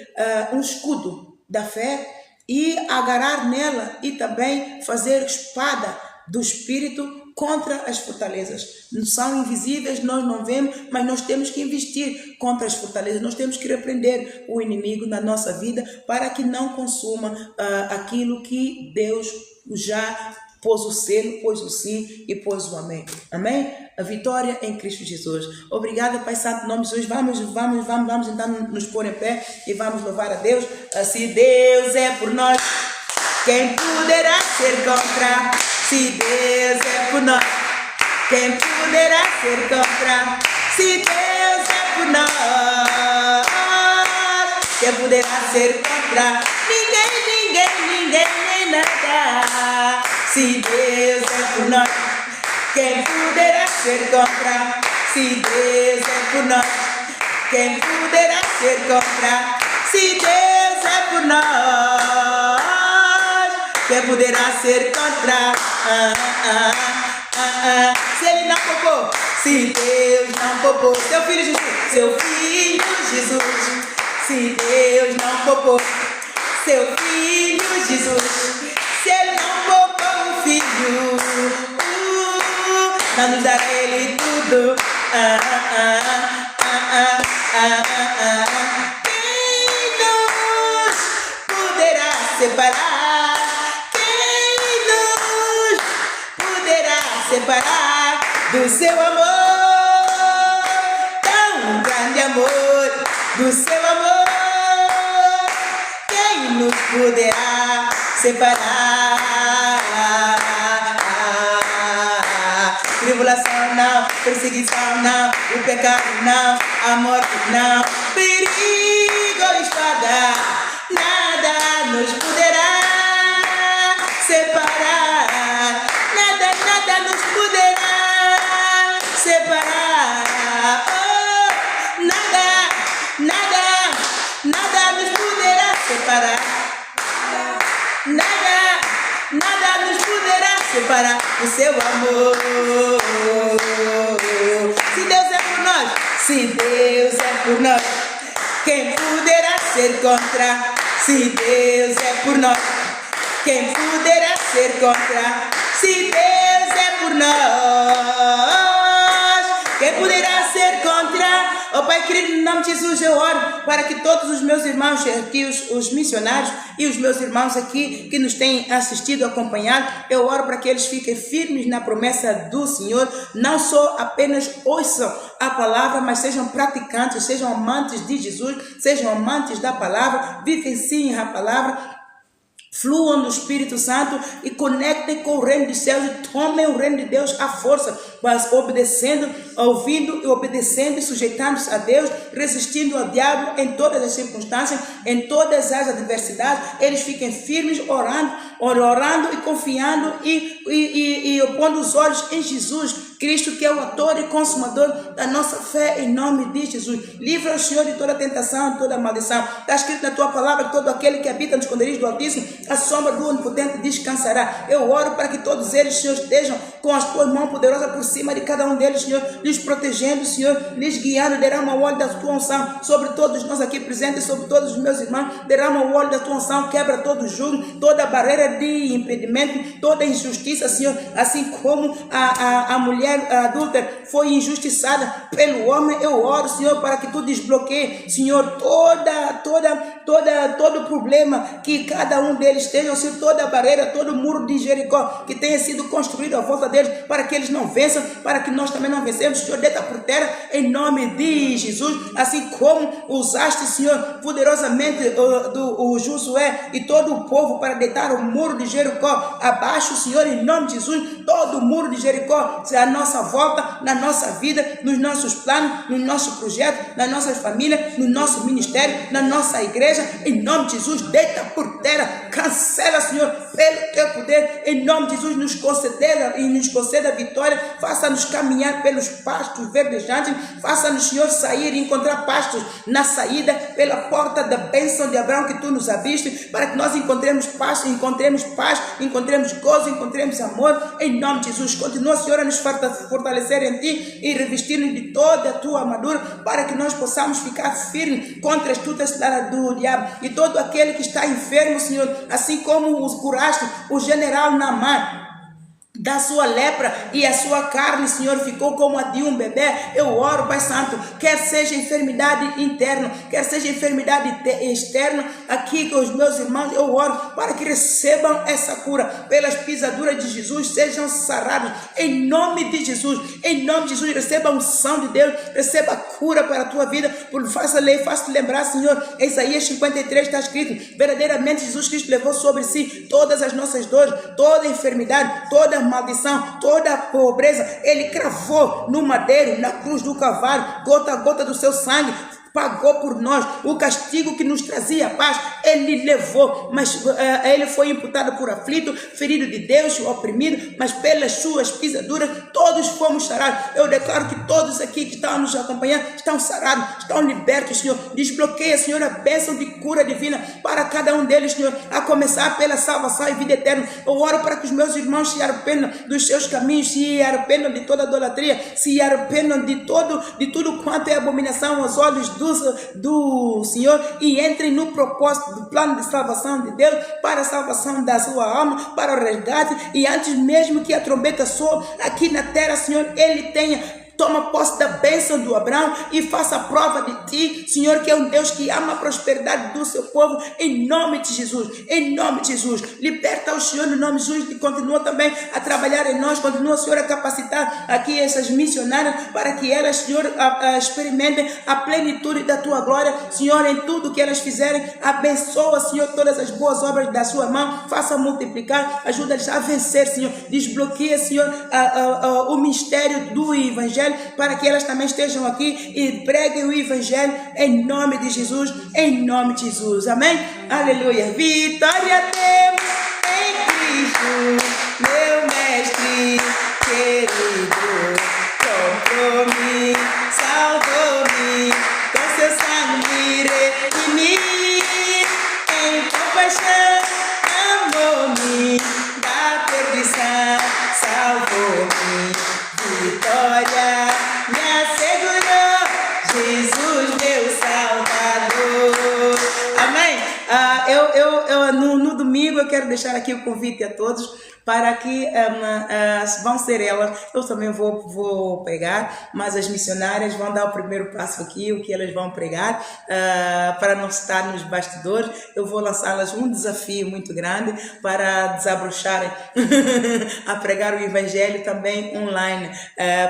um escudo da fé e agarrar nela e também fazer espada do Espírito contra as fortalezas. São invisíveis, nós não vemos, mas nós temos que investir contra as fortalezas. Nós temos que repreender o inimigo na nossa vida para que não consuma aquilo que Deus já pôs o selo, pôs o sim e pôs o amém. Amém? A vitória em Cristo Jesus. Obrigada, Pai Santo, em nome de Jesus. Vamos então nos pôr em pé e vamos louvar a Deus. Se Deus é por nós, quem poderá ser contra? Se Deus é por nós, quem poderá ser contra? Se Deus é por nós, quem poderá ser contra? Ninguém, nem nada. Se Deus é por nós, quem poderá ser contra? Se Deus é por nós, quem poderá ser contra? Se Deus é por nós, quem poderá ser contra? Se Ele não poupou, se Deus não poupou seu filho Jesus, se Deus não poupou seu filho Jesus, se Ele não poupou o filho, não nos dará Ele tudo. Quem nos poderá separar? Quem nos poderá separar do seu amor? Tão grande amor, do seu amor. Quem nos poderá separar? Tribulação não, perseguição não, o pecado não, a morte não, perigo ou espada, nada nos poderá separar, nada nos poderá separar, oh, nada nos poderá separar, nada nos poderá separar do seu amor. Se Deus é por nós, se Deus é por nós, quem poderá ser contra? Se Deus é por nós, quem poderá ser contra? Se Deus é por nós, quem poderá ser contra? Oh Pai querido, em nome de Jesus eu oro para que todos os meus irmãos aqui, os missionários e os meus irmãos aqui que nos têm assistido, acompanhado, eu oro para que eles fiquem firmes na promessa do Senhor, não só apenas ouçam a palavra, mas sejam praticantes, sejam amantes de Jesus, sejam amantes da palavra, vivenciem a palavra, fluam no Espírito Santo e conectem com o reino dos céus e tomem o reino de Deus à força, mas obedecendo, ouvindo e obedecendo e sujeitando-se a Deus, resistindo ao diabo em todas as circunstâncias, em todas as adversidades. Eles fiquem firmes, orando e confiando e pondo os olhos em Jesus Cristo, que é o autor e consumador da nossa fé, em nome de Jesus. Livra o Senhor de toda tentação, de toda maldição. Está escrito na tua palavra que todo aquele que habita nos esconderijos do Altíssimo, a sombra do Onipotente descansará. Eu oro para que todos eles, Senhor, estejam com as tuas mãos poderosas por cima de cada um deles, Senhor, lhes protegendo, Senhor, lhes guiando. Derrama o óleo da tua unção sobre todos nós aqui presentes, sobre todos os meus irmãos. Derrama o óleo da tua unção, quebra todo o jugo, toda barreira de impedimento, toda injustiça, Senhor, assim como a mulher adúltera foi injustiçada pelo homem. Eu oro, Senhor, para que tu desbloqueie, Senhor, todo problema que cada um deles tenha, Senhor, toda barreira, todo muro de Jericó que tenha sido construído à volta deles, para que eles não vençam, para que nós também não vencemos, Senhor, deita por terra, em nome de Jesus, assim como usaste, Senhor, poderosamente o Josué e todo o povo para deitar o muro de Jericó abaixo, Senhor, em nome de Jesus, todo o muro de Jericó, à nossa volta, na nossa vida, nos nossos planos, no nosso projeto, na nossa família, no nosso ministério, na nossa igreja, em nome de Jesus, deita por terra, cancela, Senhor, pelo teu poder, em nome de Jesus, nos conceda vitória, faça-nos caminhar pelos pastos verdejantes, faça-nos, Senhor, sair e encontrar pastos na saída, pela porta da bênção de Abraão que tu nos abriste, para que nós encontremos pasto, encontremos paz, encontremos gozo, encontremos amor, em nome de Jesus. Continua, Senhor, a nos fortalecer em ti e revestir-nos de toda a tua armadura, para que nós possamos ficar firmes contra as astutas do diabo e todo aquele que está enfermo, Senhor, assim como os curaste o general Naamã. da sua lepra e a sua carne, Senhor, ficou como a de um bebê. Eu oro, Pai Santo, quer seja enfermidade interna, quer seja enfermidade externa, aqui com os meus irmãos, eu oro para que recebam essa cura, pelas pisaduras de Jesus, sejam sarados, em nome de Jesus, receba a unção de Deus, receba a cura para a tua vida, faça lembrar, Senhor, Isaías 53 está escrito, verdadeiramente Jesus Cristo levou sobre si todas as nossas dores, toda a enfermidade, toda a maldição, toda a pobreza, ele cravou no madeiro, na cruz do Calvário, gota a gota do seu sangue, pagou por nós o castigo que nos trazia paz, ele levou, mas ele foi imputado por aflito, ferido de Deus, oprimido, mas pelas suas pisaduras todos fomos sarados. Eu declaro que todos aqui que estão nos acompanhando estão sarados, estão libertos, Senhor. Desbloqueia, Senhor, a bênção de cura divina para cada um deles, Senhor, a começar pela salvação e vida eterna. Eu oro para que os meus irmãos se arrependam dos seus caminhos, se arrependam de toda idolatria, se arrependam de tudo quanto é abominação aos olhos do Senhor, e entrem no propósito do plano de salvação de Deus, para a salvação da sua alma, para o resgate, e antes mesmo que a trombeta soe aqui na terra, Senhor, ele tenha toma posse da bênção do Abraão e faça a prova de ti, Senhor, que é um Deus que ama a prosperidade do seu povo, em nome de Jesus, liberta o Senhor no nome de Jesus, e continua também a trabalhar em nós, continua, Senhor, a capacitar aqui essas missionárias, para que elas, Senhor, experimentem a plenitude da tua glória, Senhor, em tudo que elas fizerem, abençoa, Senhor, todas as boas obras da sua mão, faça multiplicar, ajuda-lhes a vencer, Senhor, desbloqueia, Senhor, o mistério do Evangelho, para que elas também estejam aqui e preguem o Evangelho em nome de Jesus, amém? Aleluia, vitória temos em Cristo, meu mestre querido, comprou-me, salvou-me, com seu sangue redimi, em compaixão amou-me, da perdição salvou-me, vitória me assegurou, Jesus meu Salvador, amém? No domingo eu quero deixar aqui o convite a todos para que vão ser elas, eu também vou pregar, mas as missionárias vão dar o primeiro passo aqui, o que elas vão pregar, para não estar nos bastidores. Eu vou lançá-las um desafio muito grande para desabrocharem a pregar o Evangelho também online,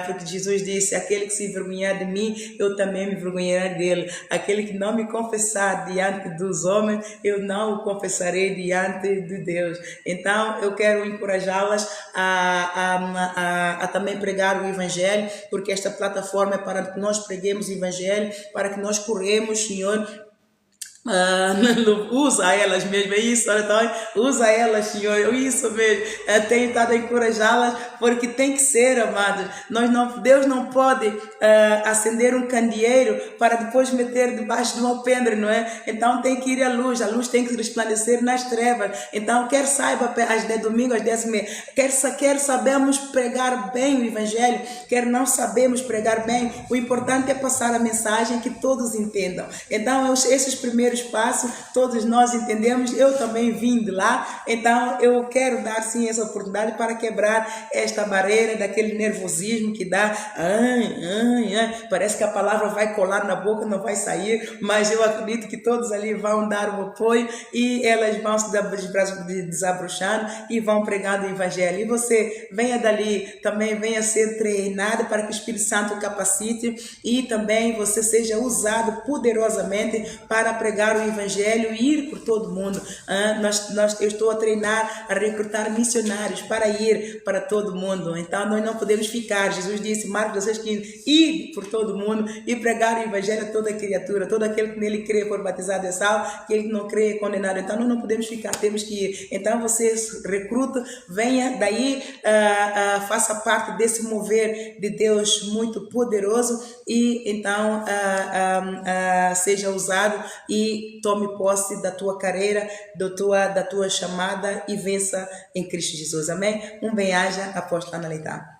porque Jesus disse, aquele que se envergonhar de mim, eu também me envergonharei dele, aquele que não me confessar diante dos homens, eu não o confessarei diante de Deus. Então eu quero encorajá-las a também pregar o Evangelho, porque esta plataforma é para que nós preguemos o Evangelho, para que nós corremos, Senhor, usa elas mesmo, é isso, olha, então, usa elas, Senhor, isso mesmo, tenho estado a encorajá-las, porque tem que ser, amados, Deus não pode acender um candeeiro para depois meter debaixo de um alpendre, não é? Então tem que ir à luz, a luz tem que resplandecer nas trevas. Então quer saiba, domingo às 10h30, quer sabemos pregar bem o Evangelho, quer não sabemos pregar bem, o importante é passar a mensagem que todos entendam. Então esses primeiros passos, todos nós entendemos, eu também vim de lá, então eu quero dar sim essa oportunidade para quebrar esta barreira daquele nervosismo que dá, parece que a palavra vai colar na boca, não vai sair, mas eu acredito que todos ali vão dar o apoio e elas vão se desabrochando e vão pregando o Evangelho. E você venha dali, também venha ser treinado para que o Espírito Santo o capacite e também você seja usado poderosamente para pregar o Evangelho e ir por todo mundo. Eu estou a treinar, a recrutar missionários para ir para todo mundo. Então nós não podemos ficar. Jesus disse, Marcos 16:15, ir por todo mundo e pregar o Evangelho a toda criatura. Todo aquele que nele crê for batizado é salvo, aquele que não crê é condenado. Então nós não podemos ficar, temos que ir. Então você recruta, venha daí, faça parte desse mover de Deus muito poderoso e então seja usado e tome posse da tua carreira, da tua chamada e vença em Cristo Jesus. Amém? Um bem-aja, apóstola Ana Leitão.